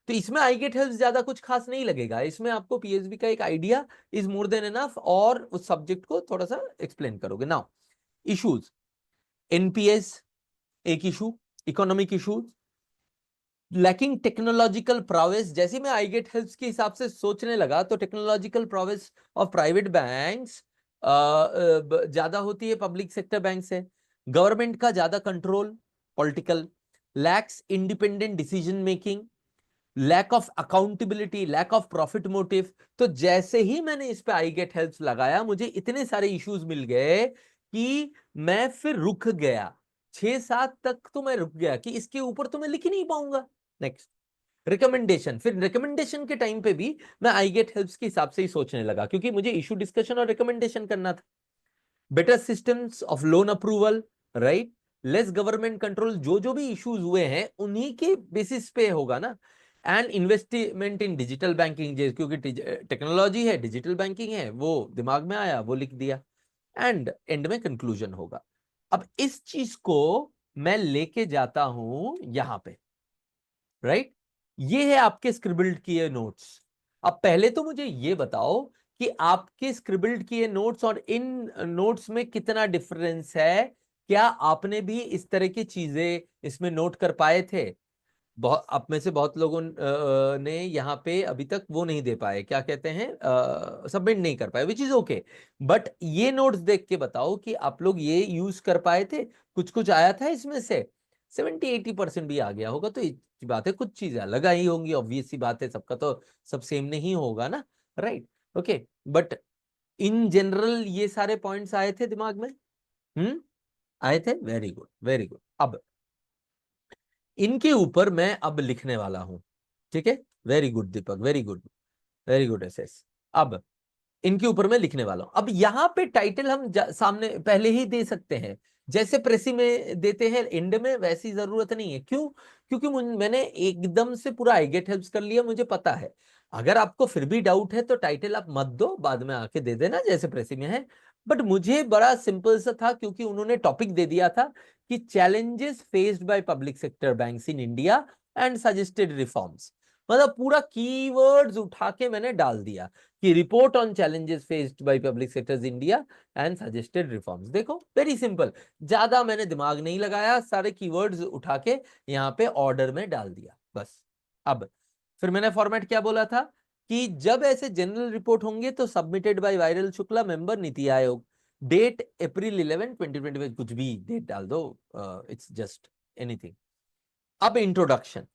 तो इसमें आई गेट हेल्प ज्यादा कुछ खास नहीं लगेगा, इसमें आपको पीएसबी का एक idea is more than enough, और उस सब्जेक्ट को थोड़ा सा एक्सप्लेन करोगे। नाउ इश्यूज, एनपीएस एक issue, economic issues, lacking technological prowess. जैसे मैं आई गेट हेल्प्स के हिसाब से सोचने लगा तो technological prowess of private banks ज्यादा होती है पब्लिक सेक्टर बैंक से, गवर्नमेंट का ज्यादा control, political, lacks independent decision making, lack of accountability, lack of profit motive. तो जैसे ही मैंने इस पे आई गेट हेल्प्स लगाया, मुझे इतने सारे इश्यूज मिल गए कि मैं फिर रुक गया। 6-7 तक तो मैं रुक गया कि इसके ऊपर तो मैं लिख ही नहीं पाऊंगा। Next, recommendation. फिर रिकमेंडेशन के टाइम पे भी मैं आई गेट हेल्प्स के हिसाब से ही सोचने लगा, क्योंकि मुझे इशू डिस्कशन और रिकमेंडेशन करना था। Better systems of loan approval, right, less government control, जो जो भी इश्यूज हुए हैं उन्हीं के बेसिस पे होगा ना। And investment in digital banking, क्योंकि टेक्नोलॉजी है, डिजिटल बैंकिंग है, वो दिमाग में आया, वो लिख दिया। एंड एंड में कंक्लूजन होगा। अब इस चीज को मैं लेके जाता हूं यहां पे, राइट। ये है आपके स्क्रिबल्ड किए नोट्स। अब पहले तो मुझे ये बताओ कि आपके स्क्रिबल्ड किए नोट्स और इन नोट्स में कितना डिफरेंस है। क्या आपने भी इस तरह की चीजें इसमें नोट कर पाए थे? बहुत आप में से बहुत लोगों ने यहाँ पे अभी तक वो नहीं दे पाए, क्या कहते हैं, सबमिट नहीं कर पाए, विच इज ओके। बट ये नोट्स देख के बताओ कि आप लोग ये यूज कर पाए थे, कुछ कुछ आया था इसमें से, 70-80% भी आ गया होगा तो एक बात है, कुछ चीजें अलग आई होंगी, ऑब्वियस सी बात है, सबका तो सब सेम नहीं होगा ना, right, okay. But in general ये सारे पॉइंट्स आए थे दिमाग में? आए थे? Very good, very good. अब इनके ऊपर मैं अब लिखने वाला हूं, ठीक है? Very good Deepak, very good, very good SS. अब इनके ऊपर मैं लिखने वाला हूं। अब यहां पे टाइटल हम सामने पहले ही दे सकते हैं, जैसे प्रेसी में देते हैं एंड में, वैसी जरूरत नहीं है। क्यों? क्योंकि मैंने एकदम से पूरा आई गेट हेल्प्स कर लिया, मुझे पता है। अगर आपको फिर भी डाउट है तो टाइटल आप मत दो, बाद में आके दे देना जैसे प्रेसी में है। बट मुझे बड़ा सिंपल सा था, क्योंकि उन्होंने टॉपिक दे दिया था कि challenges faced by public sector banks in India and suggested reforms. मतलब पूरा कीवर्ड्स उठा के मैंने डाल दिया कि report on challenges faced by public sectors India and suggested reforms. देखो वेरी सिंपल, ज्यादा मैंने दिमाग नहीं लगाया, सारे कीवर्ड्स उठा के यहाँ पे ऑर्डर में डाल दिया बस। अब फिर मैंने फॉर्मेट क्या बोला था कि जब ऐसे जनरल रिपोर्ट होंगे तो submitted by viral Shukla, member NITI Aayog, date अप्रैल 11 2025, कुछ भी डेट डाल दो, इट्स जस्ट एनीथिंग। अब introduction,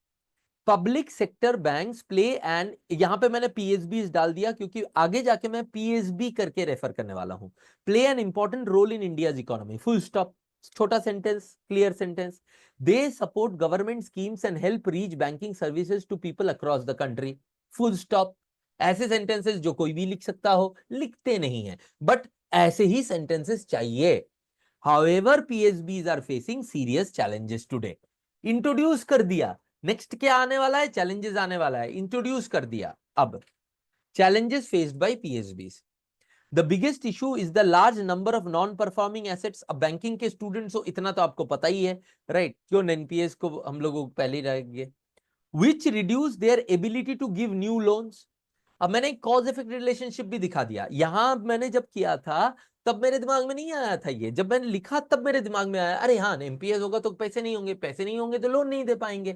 public sector banks play and, यहां पे मैंने पीएसबी डाल दिया क्योंकि आगे जाके मैं पीएसबी करके रेफर करने वाला हूं। Play an important role in India's economy, full stop, छोटा sentence, clear sentence. They support government schemes and help reach banking services to people across the country, full stop. ऐसे सेंटेंसेस जो कोई भी लिख सकता हो, लिखते नहीं है, बट ऐसे ही सेंटेंसेस चाहिए। However, PSBs are facing serious challenges today. Introduce कर दिया, नेक्स्ट क्या आने वाला है? चैलेंजेस आने वाला है, इंट्रोड्यूस कर दिया। अब challenges faced by PSBs, the biggest issue is the large number of non performing assets। अब बैंकिंग के स्टूडेंट्स हो, इतना तो आपको पता ही है, राइट? क्यों एनपीएस को हम लोगों को पहले ही रहेंगे, which reduce their ability to give new loans। अब मैंने कॉज इफेक्ट रिलेशनशिप भी दिखा दिया। यहां मैंने जब किया था तब मेरे दिमाग में नहीं आया था ये, जब मैंने लिखा तब मेरे दिमाग में आया, अरे हाँ एमपीएस होगा तो पैसे नहीं होंगे, पैसे नहीं होंगे तो लोन नहीं दे पाएंगे,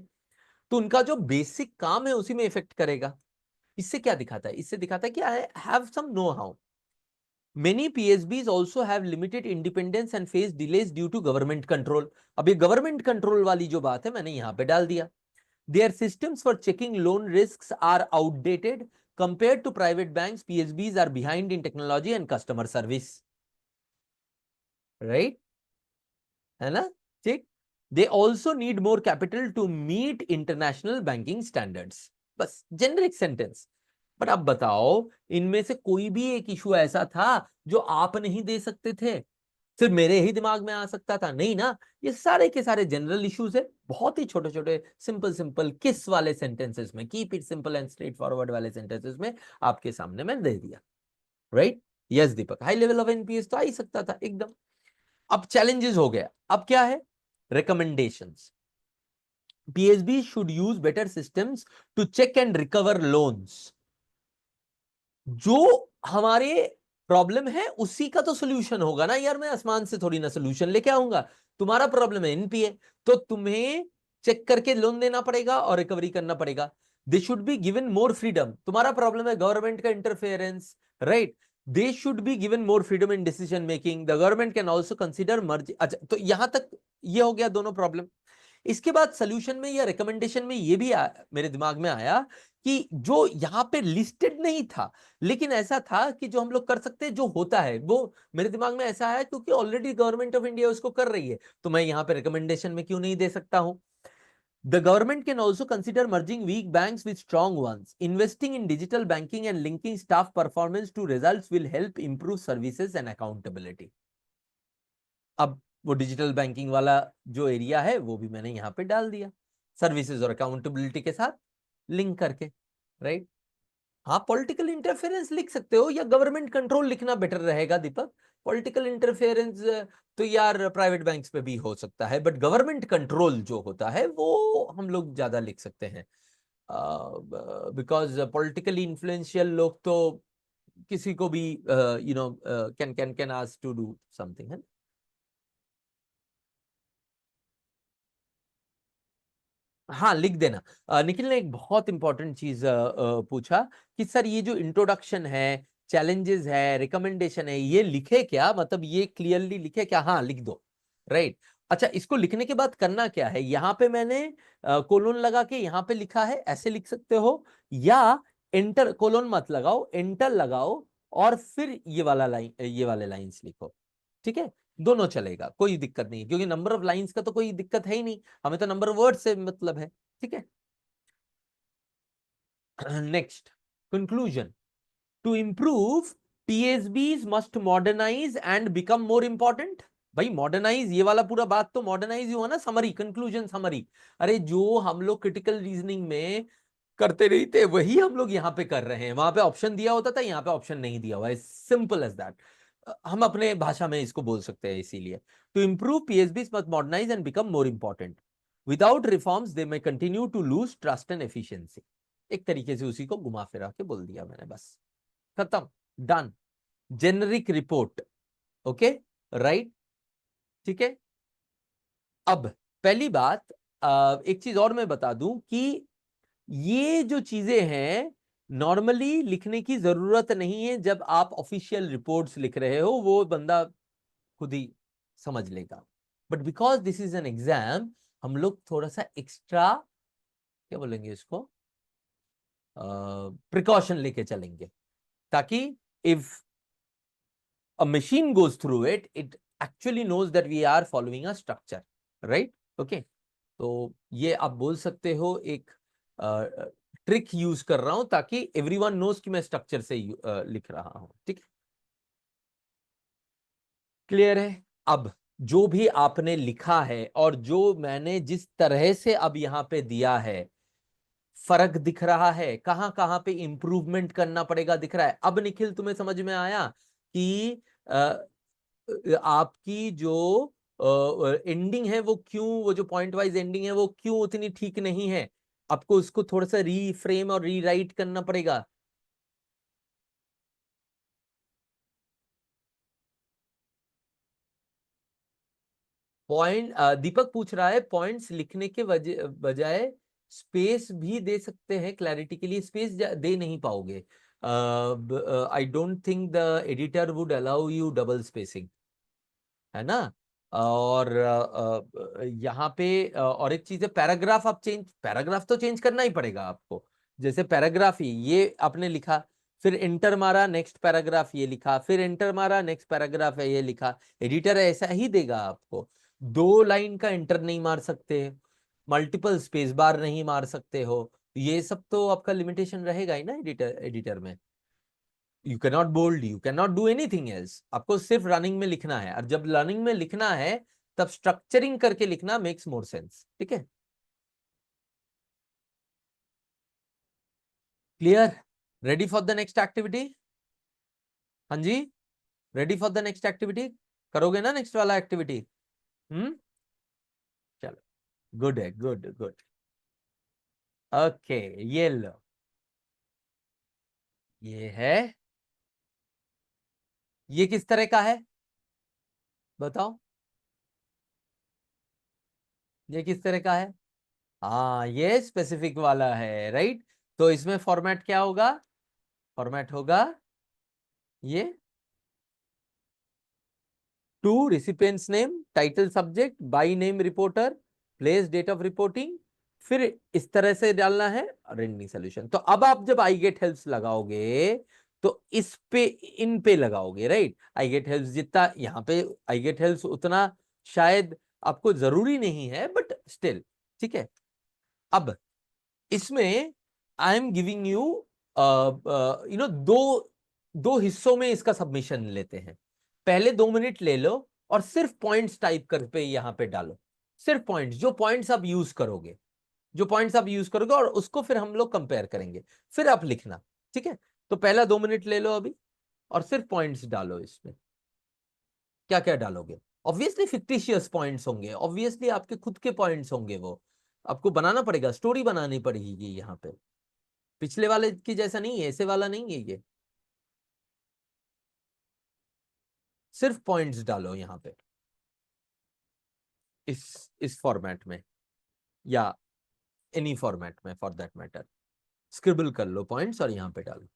तो उनका जो बेसिक काम है उसी में इफेक्ट करेगा। इससे क्या दिखाता है? इससे दिखाता है कि I have some know how. Many PSBs also have limited independence and face delays due to government control। अब ये गवर्नमेंट कंट्रोल वाली जो बात है मैंने यहां पे डाल दिया। Their systems for checking loan risks are outdated compared to private banks। PSBs are behind in technology and customer service, right? है ना? ठीक। They also need more capital to meet international banking standards। बस generic sentence. पर अब बताओ, इनमें से कोई भी एक इशू ऐसा था जो आप नहीं दे सकते थे? सिर्फ मेरे ही दिमाग में आ सकता था? नहीं ना, ये सारे के सारे जनरल इश्यूज है, बहुत ही छोटे छोटे सिंपल सिंपल किस वाले सेंटेंसेस में, keep it simple and straight forward वाले सेंटेंसेस में आपके सामने मैं दे दिया, right? Yes Deepak, high level of NPS तो आ ही सकता था एकदम। अब चैलेंजेस हो गया, अब क्या है? Recommendations. PSB should use better systems to check and recover loans. जो हमारे प्रॉब्लम है उसी का तो सोल्यूशन होगा ना यार, मैं आसमान से थोड़ी ना सोल्यूशन लेके आऊंगा। तुम्हारा प्रॉब्लम है एनपीए, तो तुम्हें चेक करके लोन देना पड़ेगा और रिकवरी करना पड़ेगा। They should be given more freedom. तुम्हारा प्रॉब्लम है गवर्नमेंट का interference, right? They should be given more freedom in decision making. The government can also consider merge. अच्छा, तो यहां तक ये हो गया दोनों प्रॉब्लम। इसके बाद सोल्यूशन में या रिकमेंडेशन में ये भी मेरे दिमाग में आया कि जो यहां पे लिस्टेड नहीं था, लेकिन ऐसा था कि जो हम लोग कर सकते हैं, जो होता है वो मेरे दिमाग में ऐसा आया क्योंकि ऑलरेडी गवर्नमेंट ऑफ इंडिया उसको कर रही है, तो मैं यहां पे रिकमेंडेशन में क्यों नहीं दे सकता हूं? The government can also consider merging weak banks with strong ones. Investing in digital banking and linking staff performance to results will help improve services and accountability। अब वो डिजिटल बैंकिंग वाला जो एरिया है वो भी मैंने यहां पे डाल दिया, सर्विसेज और अकाउंटेबिलिटी के साथ लिंक करके, राइट? हाँ, पॉलिटिकल इंटरफेरेंस लिख सकते हो या गवर्नमेंट कंट्रोल लिखना बेटर रहेगा दीपक। पॉलिटिकल इंटरफेरेंस तो यार प्राइवेट बैंक्स पे भी हो सकता है, बट गवर्नमेंट कंट्रोल जो होता है वो हम लोग ज्यादा लिख सकते हैं, बिकॉज पॉलिटिकली इन्फ्लुएंशियल लोग तो किसी को भी can ask to do something, है। हाँ, लिख देना। निखिल ने एक बहुत इंपॉर्टेंट चीज पूछा कि सर ये जो इंट्रोडक्शन है, चैलेंजेस है, रिकमेंडेशन है, ये लिखे क्या? मतलब ये क्लियरली लिखे क्या? हाँ, लिख दो, राइट। अच्छा, इसको लिखने के बाद करना क्या है? यहाँ पे मैंने कोलोन लगा के यहाँ पे लिखा है, ऐसे लिख सकते हो, या एंटर, कोलोन मत लगाओ, एंटर लगाओ और फिर ये वाला लाइन, ये वाले लाइंस लिखो। ठीक है, दोनों चलेगा, कोई दिक्कत नहीं है, क्योंकि नंबर ऑफ लाइंस का तो कोई दिक्कत है ही नहीं, हमें तो नंबर ऑफ वर्ड से मतलब है। ठीक है, next, conclusion. To improve, PSBs must modernise and become more important. भाई मॉडर्नाइज, ये वाला पूरा बात तो मॉडर्नाइज ही हुआ ना, समरी, कंक्लूजन समरी। अरे जो हम लोग क्रिटिकल रीजनिंग में करते नहीं थे वही हम लोग यहाँ पे कर रहे हैं, वहां पे ऑप्शन दिया होता था, यहाँ पे ऑप्शन नहीं दिया हुआ है, सिंपल एज दैट। हम अपने भाषा में इसको बोल सकते हैं इसीलिए। To improve, PSB must modernise and become more important. Without reforms they may continue to lose trust and efficiency. एक तरीके से उसी को घुमा फिरा के बोल दिया मैंने, बस खत्म, done. Generic report, okay, right, ठीक है। अब पहली बात, एक चीज और मैं बता दूं कि ये जो चीजें हैं नॉर्मली लिखने की जरूरत नहीं है, जब आप ऑफिशियल रिपोर्ट्स लिख रहे हो वो बंदा खुद ही समझ लेगा। But because this is an exam, हम लोग थोड़ा सा एक्स्ट्रा, क्या बोलेंगे इसको, प्रिकॉशन लेके चलेंगे, ताकि if a machine goes through it, it actually knows that we are following a structure, right? Okay, तो ये आप बोल सकते हो एक ट्रिक यूज कर रहा हूं ताकि एवरीवन नोज कि मैं स्ट्रक्चर से लिख रहा हूं। ठीक है, क्लियर है। अब जो भी आपने लिखा है और जो मैंने जिस तरह से अब यहां पे दिया है, फर्क दिख रहा है, कहां कहां पे इंप्रूवमेंट करना पड़ेगा दिख रहा है। अब निखिल तुम्हें समझ में आया कि आपकी जो एंडिंग है वो क्यों, वो जो पॉइंट वाइज एंडिंग है वो क्यों उतनी ठीक नहीं है, आपको उसको थोड़ा सा रीफ्रेम और रीराइट करना पड़ेगा। पॉइंट, दीपक पूछ रहा है पॉइंट्स लिखने के बजाय स्पेस भी दे सकते हैं, क्लैरिटी के लिए स्पेस दे नहीं पाओगे। I don't think the editor would allow U double spacing, है ना। और यहाँ पे और एक चीज है, पैराग्राफ आप चेंज, पैराग्राफ तो चेंज करना ही पड़ेगा आपको। जैसे पैराग्राफ ही ये आपने लिखा, फिर एंटर मारा, नेक्स्ट पैराग्राफ ये लिखा, फिर एंटर मारा, नेक्स्ट पैराग्राफ है ये लिखा। एडिटर ऐसा ही देगा आपको, दो लाइन का एंटर नहीं मार सकते, मल्टीपल स्पेस बार नहीं मार सकते हो, ये सब तो आपका लिमिटेशन रहेगा ही ना एडिटर, एडिटर में। You can not bold, you can not do anything else, आपको सिर्फ रनिंग में लिखना है, और जब रनिंग में लिखना है तब स्ट्रक्चरिंग करके लिखना मेक्स मोर सेंस। ठीक है, clear, ready for the next activity. हाँ जी, ready for the next activity, करोगे ना नेक्स्ट वाला एक्टिविटी? हम्म, चलो, गुड है, गुड गुड। ओके, ये लो, ये है, ये किस तरह का है बताओ, ये किस तरह का है? हाँ, ये स्पेसिफिक वाला है, राइट। तो इसमें फॉर्मेट क्या होगा? फॉर्मेट होगा ये, to recipients name, title subject, by name reporter, place date of reporting, फिर इस तरह से डालना है रेंडरिंग सोल्यूशन। तो अब आप जब आई गेट हेल्प्स लगाओगे तो इस पे, इन पे लगाओगे, राइट। आई गेट हेल्प्स जितना यहाँ पे आई गेट हेल्प्स उतना शायद आपको जरूरी नहीं है, बट स्टिल ठीक है। अब इसमें आई एम गिविंग यू, दो दो हिस्सों में इसका सबमिशन लेते हैं। पहले 2 मिनट ले लो और सिर्फ पॉइंट्स टाइप कर पे यहां पे डालो, सिर्फ पॉइंट्स, जो पॉइंट्स आप यूज करोगे, जो पॉइंट्स आप यूज करोगे, और उसको फिर हम लोग कंपेयर करेंगे, फिर आप लिखना। ठीक है, तो पहला 2 मिनट ले लो अभी और सिर्फ पॉइंट्स डालो इसमें। क्या क्या डालोगे? ऑब्वियसली फिक्टिशियस पॉइंट्स होंगे, ऑब्वियसली आपके खुद के पॉइंट्स होंगे, वो आपको बनाना पड़ेगा, स्टोरी बनानी पड़ेगी यहाँ पे। पिछले वाले की जैसा नहीं है, ऐसे वाला नहीं है ये, सिर्फ पॉइंट्स डालो यहाँ पे, इस फॉर्मेट में, या एनी फॉर्मेट में फॉर दैट मैटर, स्क्रिबल कर लो पॉइंट्स और यहाँ पे डालो।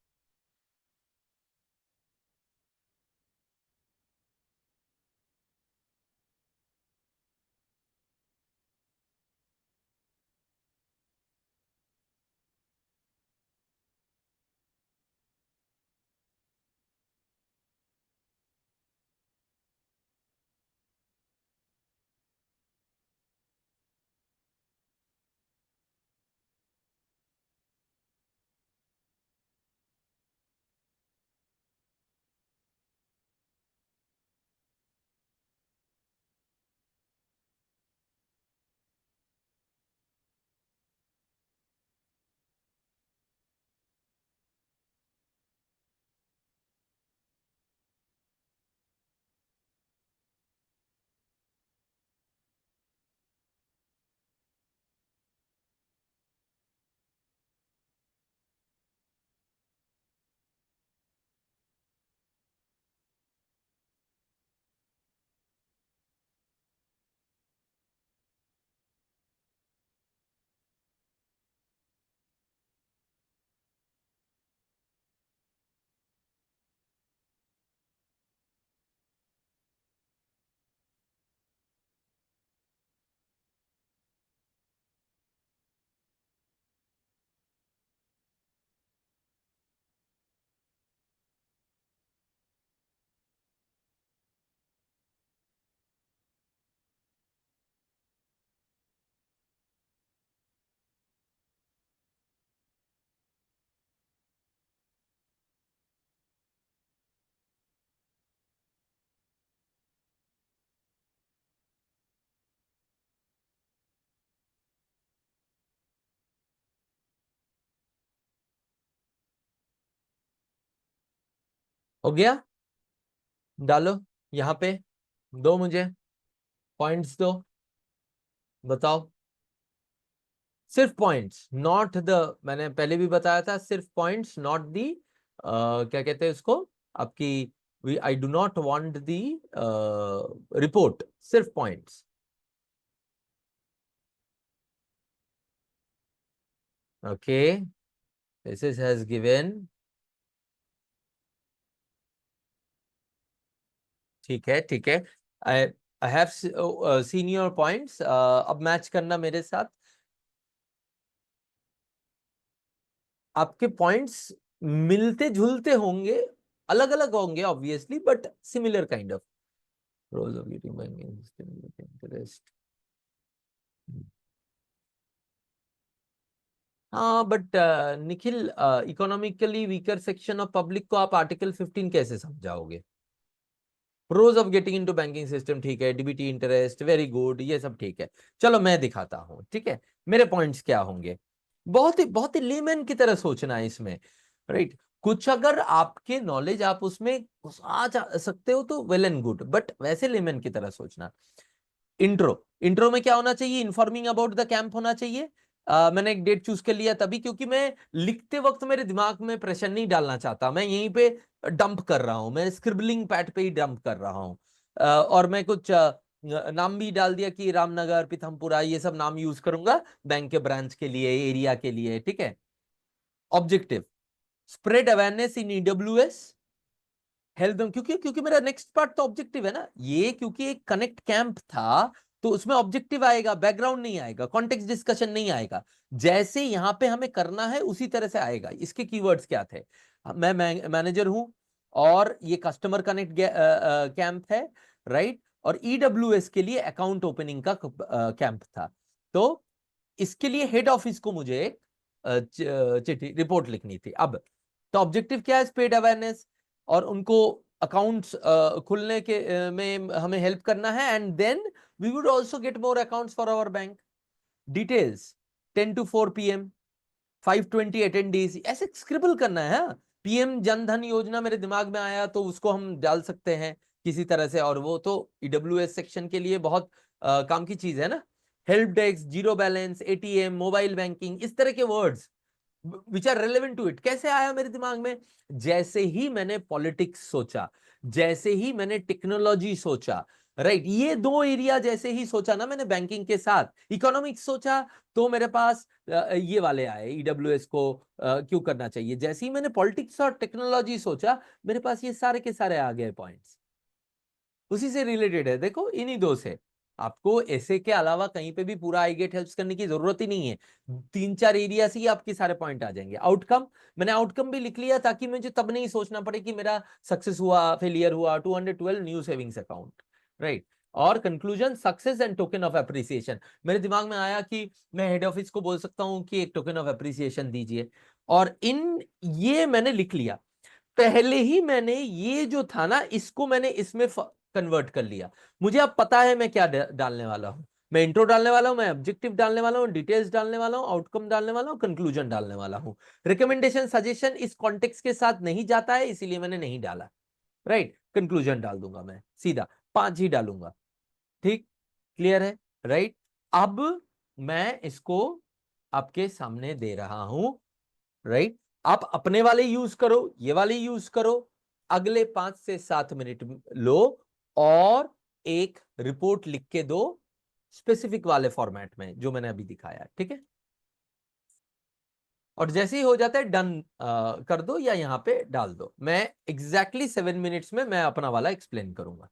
हो गया? डालो यहाँ पे, दो मुझे पॉइंट्स दो, बताओ। सिर्फ पॉइंट्स, नॉट द, मैंने पहले भी बताया था, सिर्फ पॉइंट्स, नॉट दी, क्या कहते हैं उसको, आपकी, I do not want the report, सिर्फ points. Okay, this is has given, ठीक है ठीक है। I I have seen your points, अब मैच करना मेरे साथ। आपके पॉइंट्स मिलते जुलते होंगे, अलग अलग होंगे obviously, but similar kind of rows of getting banking system interest. हाँ but Nikhil, economically weaker section of public को आप आर्टिकल 15 कैसे समझाओगे? Rows of getting into banking system, ठीक है, डीबीटी इंटरेस्ट, वेरी गुड, ये सब ठीक है। चलो मैं दिखाता हूं, ठीक है, मेरे पॉइंट्स क्या होंगे। बहुत ही लेमैन की तरह सोचना है इसमें, राइट। कुछ अगर आपके नॉलेज आप उसमें सकते हो तो वेल एंड गुड, बट वैसे लेमैन की तरह सोचना। इंट्रो, इंट्रो में क्या होना चाहिए? इन्फॉर्मिंग अबाउट द कैंप होना चाहिए। मैंने एक डेट चूज कर लिया तभी क्योंकि मैं लिखते वक्त मेरे दिमाग में प्रेशर नहीं डालना चाहता, मैं यहीं पे डंप कर रहा हूं, मैं स्क्रिबलिंग पैड पे ही डंप कर रहा हूं। और मैं कुछ नाम भी डाल दिया कि रामनगर, पीथमपुरा, ये सब नाम यूज करूंगा बैंक के ब्रांच के लिए, एरिया के लिए, ठीक है। Objective, spread awareness in EWS, help them, क्योंकि क्योंकि मेरा नेक्स्ट पार्ट तो ऑब्जेक्टिव है ना, ये क्योंकि एक कनेक्ट कैंप था तो उसमें ऑब्जेक्टिव आएगा, बैकग्राउंड नहीं आएगा, कॉन्टेक्स्ट डिस्कशन नहीं आएगा। जैसे यहां पे हमें करना है उसी तरह से आएगा। इसके कीवर्ड्स क्या थे? मैं मैनेजर हूं और ये कस्टमर कनेक्ट कैंप है, राइट। और ईडब्ल्यूएस के लिए अकाउंट ओपनिंग का कैंप था। तो इसके लिए हेड ऑफिस को मुझे एक चिट्ठी रिपोर्ट लिखनी थी। अब तो ऑब्जेक्टिव क्या है? स्प्रेड अवेयरनेस, और उनको अकाउंट्स खुलने के में हमें हेल्प करना है, and then we would also get more accounts for our bank. Details, 10 to 4 PM, 520 attendees, ऐसे स्क्रिबल करना है। हाँ, पीएम जनधन योजना मेरे दिमाग में आया तो उसको हम डाल सकते हैं किसी तरह से, और वो तो ईडब्ल्यूएस सेक्शन के लिए बहुत काम की चीज है ना। Help desk, zero balance, ATM, mobile banking, इस तरह के words which are relevant to it. कैसे आया मेरे दिमाग में? जैसे ही मैंने पॉलिटिक्स सोचा, जैसे ही मैंने टेक्नोलॉजी सोचा, राइट, ये दो एरिया जैसे ही सोचा ना मैंने बैंकिंग के साथ, इकोनॉमिक्स सोचा तो मेरे पास ये वाले आए, ईडब्ल्यूएस को क्यों करना चाहिए। जैसे ही मैंने पॉलिटिक्स और टेक्नोलॉजी सोचा, मेरे पास ये सारे के सारे आ गए पॉइंट्स, उसी से रिलेटेड है। देखो इन्हीं दो से, आपको ऐसे के अलावा कहीं पे भी पूरा आई गेट हेल्प्स करने की जरूरत ही नहीं है। तीन चार एरिया से ही आपके सारे पॉइंट आ जाएंगे। आउटकम, मैंने आउटकम भी लिख लिया ताकि मुझे तब नहीं सोचना पड़े कि मेरा सक्सेस हुआ, फेलियर हुआ। 212 न्यू सेविंग्स अकाउंट, राइट। और conclusion, success and token of appreciation. मेरे दिमाग में आया कि मैं हेड ऑफिस को बोल सकता हूं कि एक टोकन ऑफ अप्रिसिएशन दीजिए, और इन ये मैंने लिख लिया। पहले ही मैंने ये जो था ना, इसको मैंने इसमें कन्वर्ट कर लिया। मुझे अब पता है मैं क्या डालने वाला हूं। मैं इंट्रो डालने वाला हूं, मैं ऑब्जेक्टिव डालने वाला हूं, डिटेल्स डालने वाला हूं, आउटकम डालने वाला हूं, कंक्लूजन डालने वाला हूं। रिकमेंडेशन, सजेशन इस कॉन्टेक्स्ट के साथ नहीं जाता है, इसीलिए मैंने नहीं डाला, राइट। कंक्लूजन डाल दूंगा मैं सीधा, 5 ही डालूंगा, ठीक, क्लियर है, राइट। अब मैं इसको आपके सामने दे रहा हूं, राइट। आप अपने वाले यूज करो, ये वाले यूज करो, अगले 5 से 7 मिनट लो और एक रिपोर्ट लिख के दो, स्पेसिफिक वाले फॉर्मेट में जो मैंने अभी दिखाया, ठीक है। और जैसे ही हो जाता है डन कर दो या यहां पे डाल दो। मैं एग्जैक्टली 7 मिनट्स में मैं अपना वाला एक्सप्लेन करूंगा।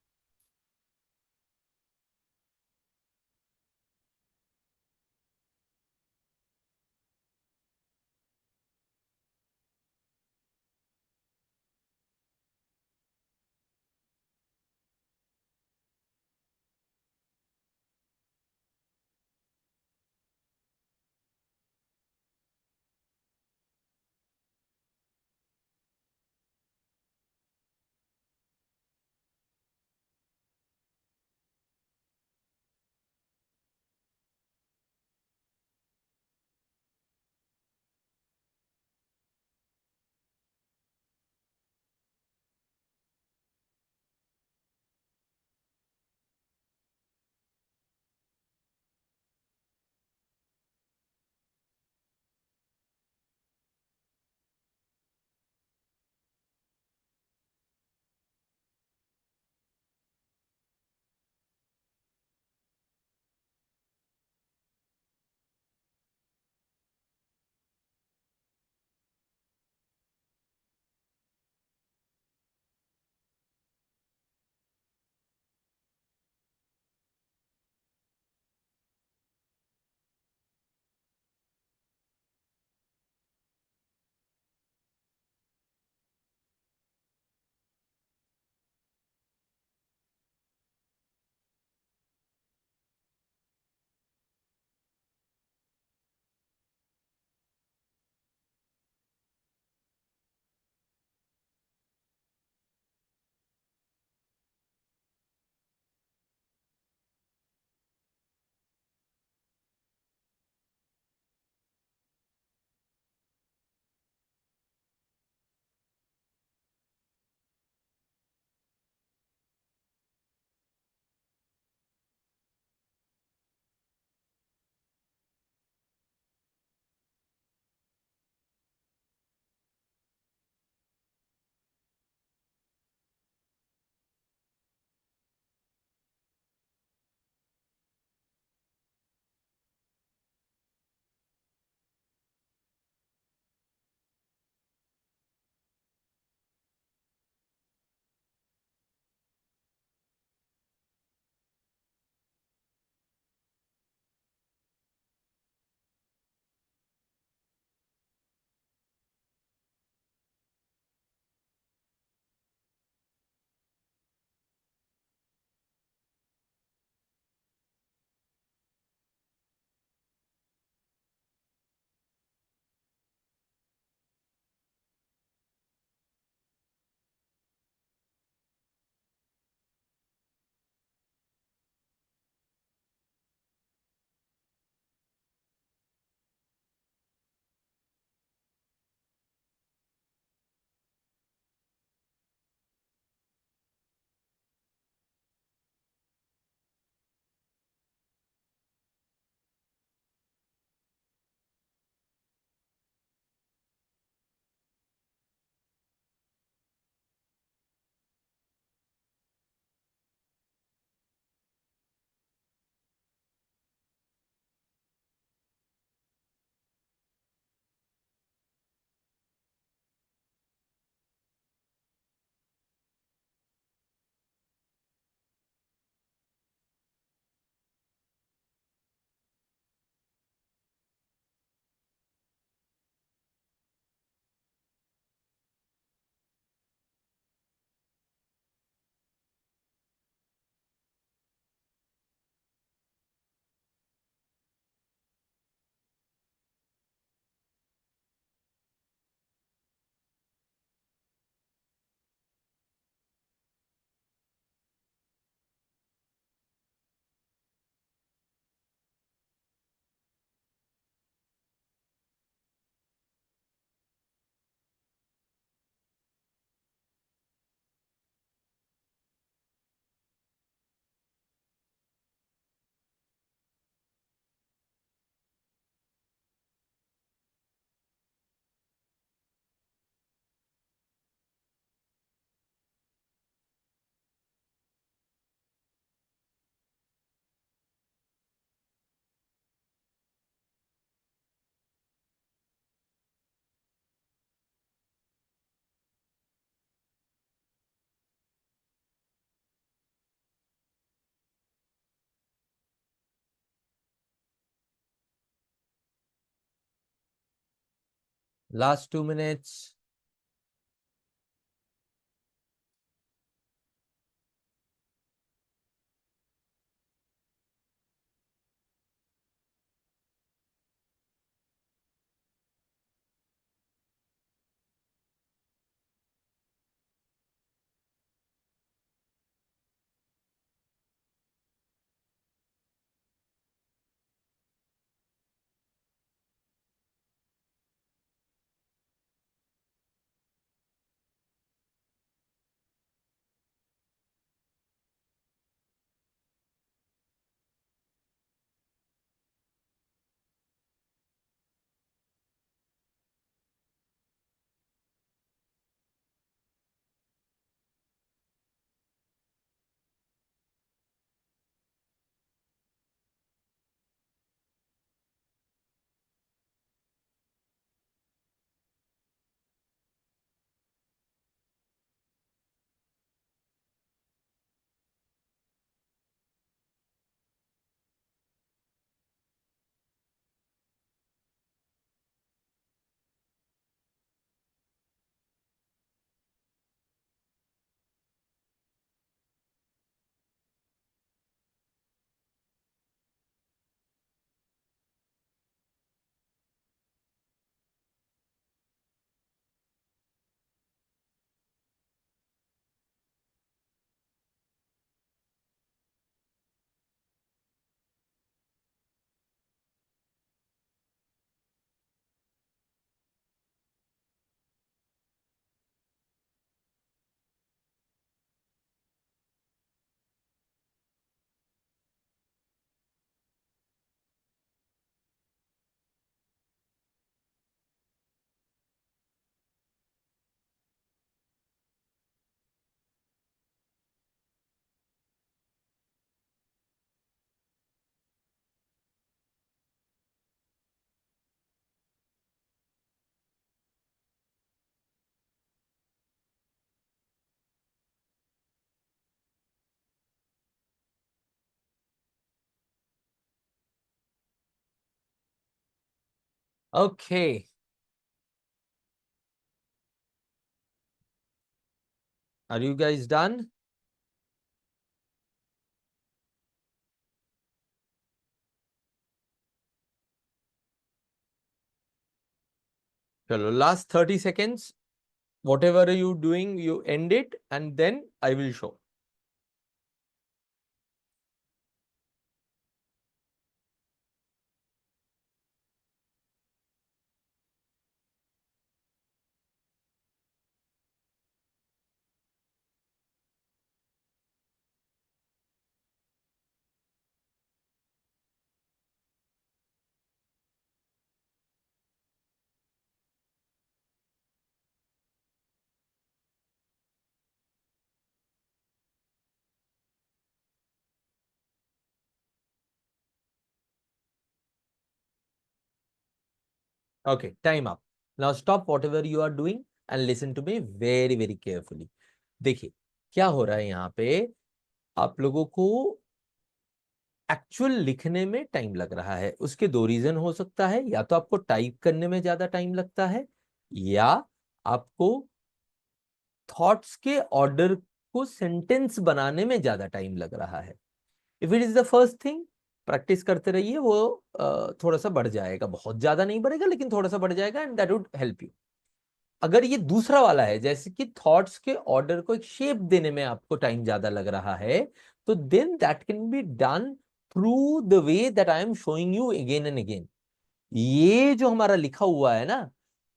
Last 2 minutes. Okay. Are you guys done? Chalo, last 30 seconds. Whatever you doing, you end it and then I will show. Okay, time up. Now stop whatever you are doing and listen to me very very carefully. देखिए क्या हो रहा है यहाँ पे, आप लोगों को एक्चुअल लिखने में टाइम लग रहा है। उसके दो रीजन हो सकता है, या तो आपको टाइप करने में ज्यादा टाइम लगता है, या आपको थॉट्स के ऑर्डर को सेंटेंस बनाने में ज्यादा टाइम लग रहा है। If it is the first thing, practice करते रहिए, वो थोड़ा सा बढ़ जाएगा, बहुत ज्यादा नहीं बढ़ेगा लेकिन थोड़ा सा बढ़ जाएगा, and that would help you. अगर ये दूसरा वाला है, जैसे कि थॉट्स के ऑर्डर को एक शेप देने में आपको टाइम ज्यादा लग रहा है, तो then that can be done through the way that I am showing you again and again. ये जो हमारा लिखा हुआ है ना,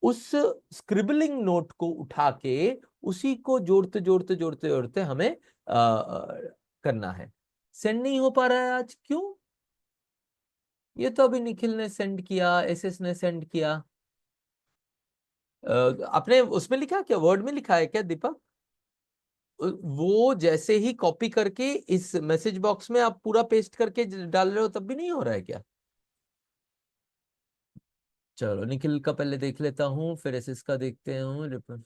उस स्क्रिबलिंग नोट को उठा के उसी को जोड़ते जोड़ते जोड़ते जोड़ते हमें करना है। सेंड नहीं हो पा रहा है आज, क्यों? ये तो अभी निखिल ने सेंड किया, एसएस ने सेंड किया। आपने उसमें लिखा क्या, वर्ड में लिखा है क्या दीपक? वो जैसे ही कॉपी करके इस मैसेज बॉक्स में आप पूरा पेस्ट करके डाल रहे हो, तब भी नहीं हो रहा है क्या? चलो निखिल का पहले देख लेता हूँ, फिर एसएस का देखते हैं।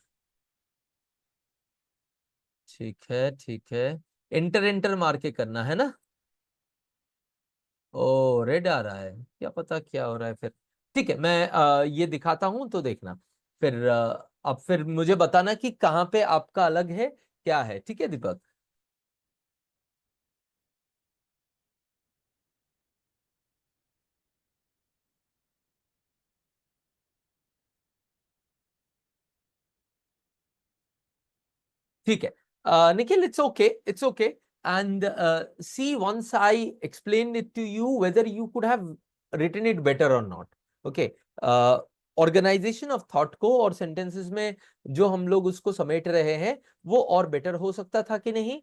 ठीक है ठीक है। एंटर एंटर मार के करना है ना? ओ रेड आ रहा है, क्या पता क्या हो रहा है फिर। ठीक है, मैं ये दिखाता हूं तो देखना। फिर अब फिर मुझे बताना कि कहाँ पे आपका अलग है, क्या है। ठीक है दीपक? ठीक है Nikhil, it's okay, it's okay. And see, once I explain it to you, whether you could have written it better or not. Okay, organization of thought को और सेंटेंसेस में जो हम लोग उसको समेट रहे हैं, वो और बेटर हो सकता था कि नहीं,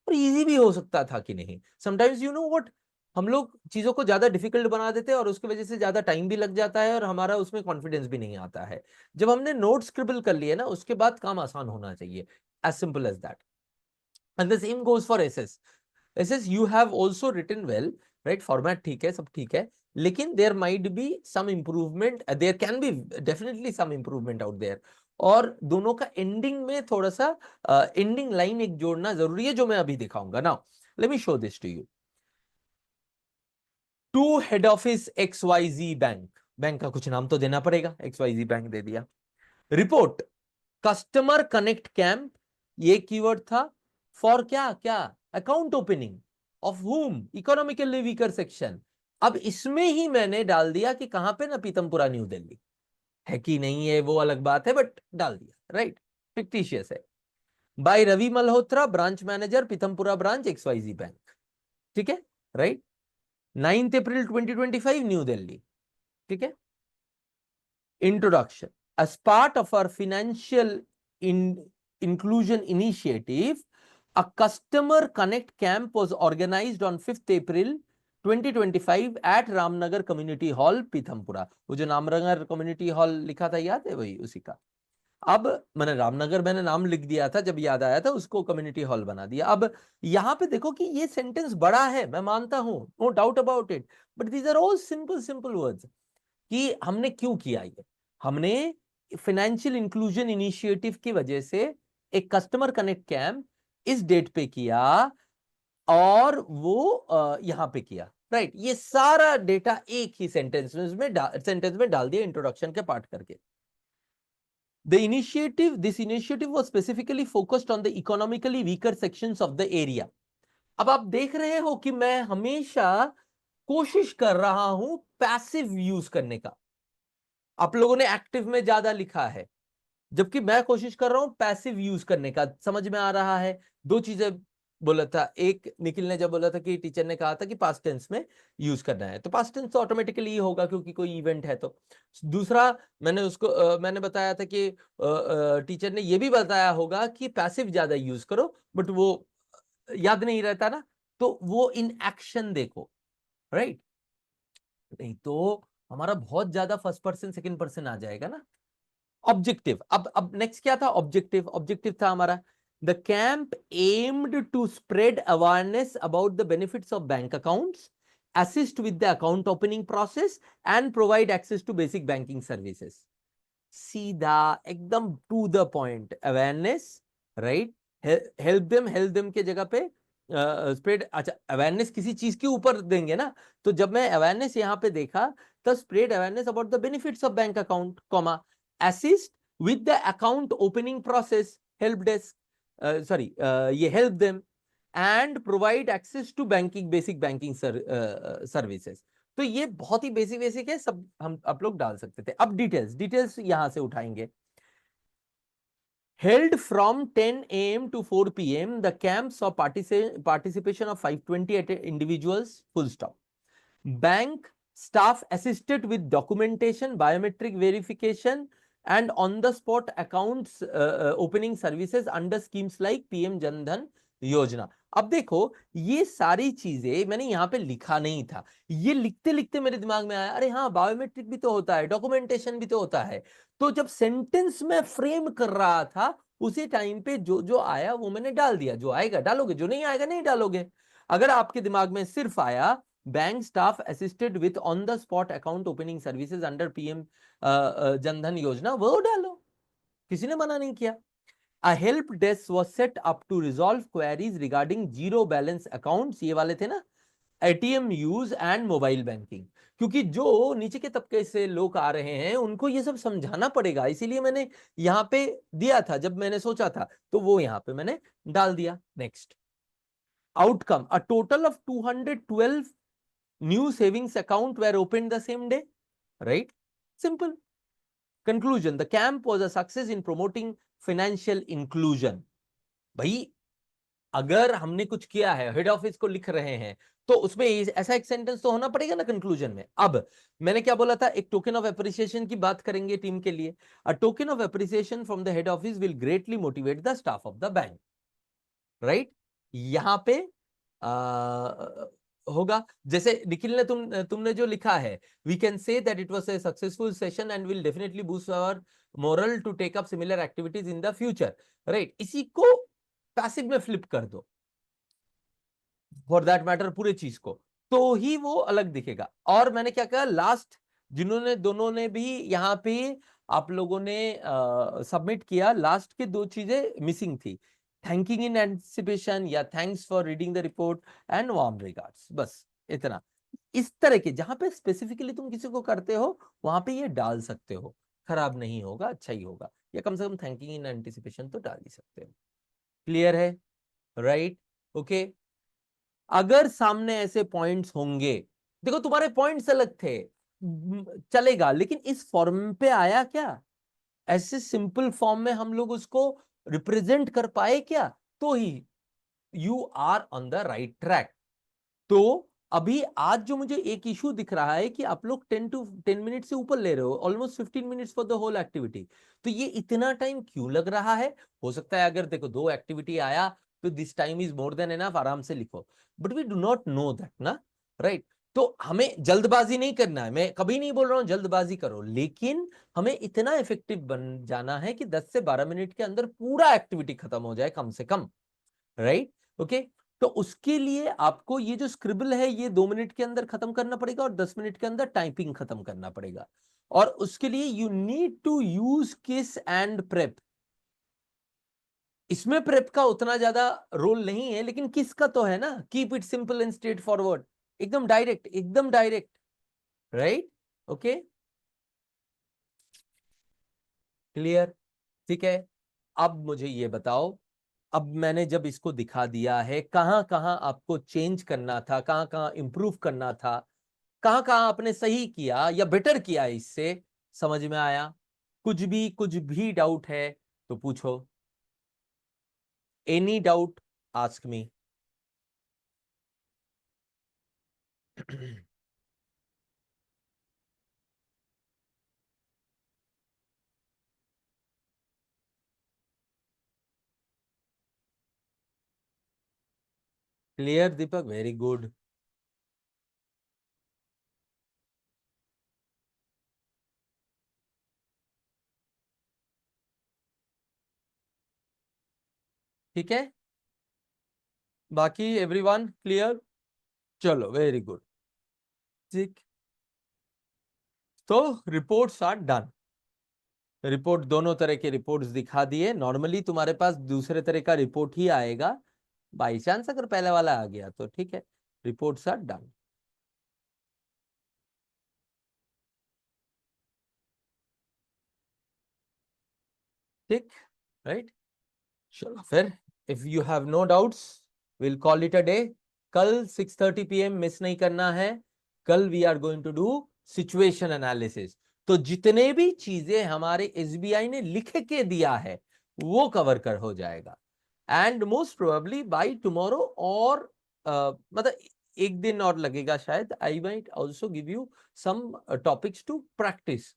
और इजी भी हो सकता था कि नहीं। समटाइम्स यू नो व्हाट, हम लोग चीजों को ज्यादा डिफिकल्ट बना देते हैं और उसकी वजह से ज्यादा टाइम भी लग जाता है और हमारा उसमें कॉन्फिडेंस भी नहीं आता है। जब हमने नोट स्क्रिबल कर लिए ना, उसके बाद काम आसान होना चाहिए। as simple as that. And the same goes for SS. SS you have also written well, right? Format ठीक है, सब ठीक है, लेकिन there might be some improvement, there can be definitely some improvement out there। और दोनों का ending में थोड़ा सा एंडिंग लाइन एक जोड़ना जरूरी है, जो मैं अभी दिखाऊंगा। Now let me show this to you. To head office XYZ bank, bank का कुछ नाम तो देना पड़ेगा, XYZ बैंक दे दिया। रिपोर्ट कस्टमर कनेक्ट कैंप, ये कीवर्ड था फॉर क्या क्या, अकाउंट ओपनिंग ऑफ हुम, इकोनॉमिकली वीकर सेक्शन। अब इसमें ही मैंने डाल दिया कि कहां पे ना, पीतमपुरा न्यू दिल्ली है कि नहीं है वो अलग बात है, बट डाल दिया, राइट? फिक्टिशियस है। By Ravi Malhotra, branch manager, Pitampura branch, XYZ bank. ठीक है, राइट? 9 अप्रैल 2025 न्यू दिल्ली। ठीक है। Introduction. As part of our financial inclusion initiative, a customer connect camp was organized on 5th April 2025 at Ramnagar Community Hall, पीथमपुरा। वो जो Ramnagar community hall लिखा था, याद है? वही, उसी का। अब मैंने रामनगर, मैंने नाम लिख दिया था जब याद आया था, उसको कम्युनिटी हॉल बना दिया। अब यहां पे देखो कि ये सेंटेंस बड़ा है, मैं मानता हूं, no doubt about it, but these are all simple simple words. कि हमने क्यों किया ये? हमने फाइनेंशियल इंक्लूजन इनिशिएटिव की वजह से एक कस्टमर कनेक्ट कैंप इस डेट पे किया, और वो यहां पे किया, राइट? ये सारा डेटा एक ही सेंटेंस में डाल दिया, इंट्रोडक्शन के पार्ट करके। This initiative was specifically focused on the economically weaker sections of the area। अब आप देख रहे हो कि मैं हमेशा कोशिश कर रहा हूं पैसिव यूज करने का। आप लोगों ने एक्टिव में ज्यादा लिखा है, जबकि मैं कोशिश कर रहा हूं पैसिव यूज करने का। समझ में आ रहा है? दो चीजें बोला था, एक निखिल ने जब बोला था कि टीचर ने कहा था कि पास्ट टेंस में यूज करना है, तो पास्ट टेंस तो ऑटोमेटिकली ही होगा क्योंकि कोई इवेंट है। तो दूसरा, मैंने उसको मैंने बताया था कि टीचर ने ये भी बताया होगा कि पैसिव ज्यादा यूज करो, बट वो याद नहीं रहता ना, तो वो इन एक्शन देखो, राइट? नहीं तो हमारा बहुत ज्यादा फर्स्ट पर्सन सेकंड पर्सन आ जाएगा ना। ऑब्जेक्टिव, अब नेक्स्ट क्या था? ऑब्जेक्टिव, ऑब्जेक्टिव था हमारा, the camp aimed to spread awareness about the benefits of bank accounts, assist with the account opening process and provide access to basic banking services। सीधा एकदम to the point, awareness, right? Help them के जगह पे spread. अच्छा, awareness किसी चीज के ऊपर देंगे ना, तो जब मैं अवेयरनेस यहाँ पे देखा, तो spread awareness about the benefits of bank account, comma, assist with the account opening process, help desk, sorry, ये help them and provide access to banking, basic banking services. तो ये बहुत ही बेसिक बेसिक है, सब हम आप लोग डाल सकते थे। अब डिटेल्स, डिटेल्स यहां से उठाएंगे। Held from 10 a.m. to 4 p.m. The camp saw participation of 520 individuals, full stop. Bank staff assisted with documentation, biometric verification, and on-the-spot accounts opening services under schemes like PM Jan Dhan योजना। अब देखो, ये सारी चीजें मैंने यहाँ पे लिखा नहीं था, ये लिखते लिखते मेरे दिमाग में आया, अरे हाँ, बायोमेट्रिक भी तो होता है, डॉक्यूमेंटेशन भी तो होता है। तो जब सेंटेंस में फ्रेम कर रहा था, उसी टाइम पे जो जो आया वो मैंने डाल दिया। जो आएगा डालोगे, जो नहीं आएगा नहीं डालोगे। अगर आपके दिमाग में सिर्फ आया bank staff assisted with on the spot account opening services under PM Jan Dhan योजना, वो डालो, किसी ने मना नहीं किया। A help desk was set up to resolve queries regarding zero balance accounts, ये वाले थे ना, ATM use and mobile banking. क्योंकि जो नीचे के तबके से लोग आ रहे हैं उनको ये सब समझाना पड़ेगा, इसीलिए मैंने यहाँ पे दिया था, जब मैंने सोचा था तो वो यहाँ पे मैंने डाल दिया। Next, outcome, a total of 212 new savings account were opened the same day, right? Simple. Conclusion, the camp was a success in promoting financial inclusion. भाई अगर हमने कुछ किया है, हेड ऑफिस को लिख रहे हैं, तो उसमें ऐसा एक सेंटेंस तो होना पड़ेगा ना कंक्लूजन में। अब मैंने क्या बोला था, एक टोकन ऑफ एप्रिसिएशन की बात करेंगे टीम के लिए। A token of appreciation from the head office will greatly motivate the staff of the bank, right? यहां पे होगा, जैसे निखिल ने तुमने जो लिखा है, we can say that it was a successful session and will definitely boost our morale to take up similar activities in the future, right? इसी को पैसिव में फ्लिप कर दो, फॉर दैट मैटर पूरे चीज को, तो ही वो अलग दिखेगा। और मैंने क्या कहा, लास्ट जिन्होंने दोनों ने भी यहाँ पे आप लोगों ने सबमिट किया, लास्ट के दो चीजें मिसिंग थी, थैंकिंग इन एंटिसिपेशन या thanks for reading the report and warm regards, बस इतना। इस तरह के जहां पे स्पेसिफिकली तुम किसी को करते हो वहां पे ये डाल सकते हो, खराब नहीं होगा, अच्छा ही होगा, या कम से कम थैंकिंग इन एंटिसिपेशन तो डाल ही सकते हो। क्लियर है? Right, okay. अगर सामने ऐसे पॉइंट्स होंगे, देखो तुम्हारे पॉइंट्स अलग थे, चलेगा, लेकिन इस फॉर्म पे आया क्या, ऐसे सिंपल फॉर्म में हम लोग उसको रिप्रेजेंट कर पाए क्या, तो ही you are on the right track. तो अभी आज जो मुझे एक इशू दिख रहा है कि आप लोग 10 से ऊपर ले रहे हो, almost 15 minutes for the whole activity, तो ये इतना टाइम क्यों लग रहा है? हो सकता है अगर देखो 2 एक्टिविटी आया तो this time is more than enough, आराम से लिखो, but we do not know that ना, राइट? तो हमें जल्दबाजी नहीं करना है, मैं कभी नहीं बोल रहा हूं जल्दबाजी करो, लेकिन हमें इतना इफेक्टिव बन जाना है कि 10 से 12 मिनट के अंदर पूरा एक्टिविटी खत्म हो जाए कम से कम, राइट? ओके, तो उसके लिए आपको ये जो स्क्रिबल है ये 2 मिनट के अंदर खत्म करना पड़ेगा और 10 मिनट के अंदर टाइपिंग खत्म करना पड़ेगा, और उसके लिए यू नीड टू यूज किस एंड प्रेप। इसमें प्रेप का उतना ज्यादा रोल नहीं है, लेकिन किस का तो है ना, keep it simple and straight forward, एकदम डायरेक्ट, एकदम डायरेक्ट, राइट? Okay, clear? ठीक है, अब मुझे ये बताओ, अब मैंने जब इसको दिखा दिया है, कहां कहां आपको चेंज करना था, कहां कहां इंप्रूव करना था, कहां कहां आपने सही किया या बेटर किया, इससे समझ में आया? कुछ भी डाउट है तो पूछो, any doubt ask me. Clear Deepak, very good. ठीक है, बाकी एवरीवन क्लियर? चलो, वेरी गुड। ठीक, तो रिपोर्ट्स आर डन। रिपोर्ट दोनों तरह के रिपोर्ट्स दिखा दिए, नॉर्मली तुम्हारे पास दूसरे तरह का रिपोर्ट ही आएगा, बाई चांस अगर पहले वाला आ गया तो ठीक है। Reports are done. ठीक, राइट? चलो फिर, if you have no doubts will call it a day. कल 6:30 PM मिस नहीं करना है। कल we are going to do situation analysis. तो जितने भी चीजें हमारे एसबीआई ने लिख के दिया है वो कवर कर हो जाएगा, and most probably by tomorrow, और मतलब एक दिन और लगेगा शायद, I might also give you some topics to practise,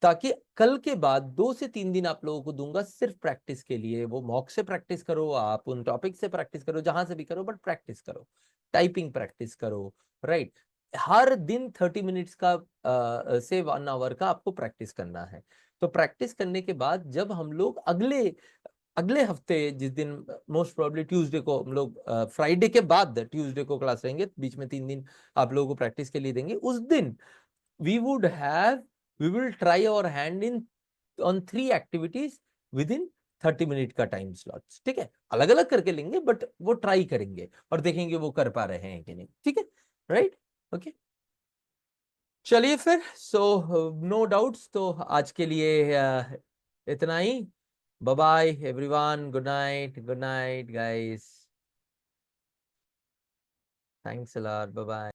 ताकि कल के बाद 2 से 3 दिन आप लोगों को दूंगा सिर्फ प्रैक्टिस के लिए। वो मॉक से प्रैक्टिस करो, आप उन टॉपिक से प्रैक्टिस करो, जहां से भी करो, बट प्रैक्टिस करो, टाइपिंग प्रैक्टिस करो, राइट? हर दिन 30 मिनट्स का से 1 आवर का आपको प्रैक्टिस करना है। तो प्रैक्टिस करने के बाद जब हम लोग अगले अगले हफ्ते, जिस दिन मोस्ट प्रोबेबली ट्यूसडे को हम लोग, फ्राइडे के बाद ट्यूसडे को क्लास रहेंगे, बीच में 3 दिन आप लोगों को प्रैक्टिस के लिए देंगे, उस दिन we would have we will try our hand in on 3 activities within 30 minute का टाइम स्लॉट्स, ठीक है? अलग अलग करके लेंगे, बट वो ट्राई करेंगे और देखेंगे वो कर पा रहे हैं कि नहीं, ठीक है? Right, okay. चलिए फिर, सो नो डाउट्स, तो आज के लिए इतना ही। Bye bye everyone, good night guys, thanks a lot, bye bye.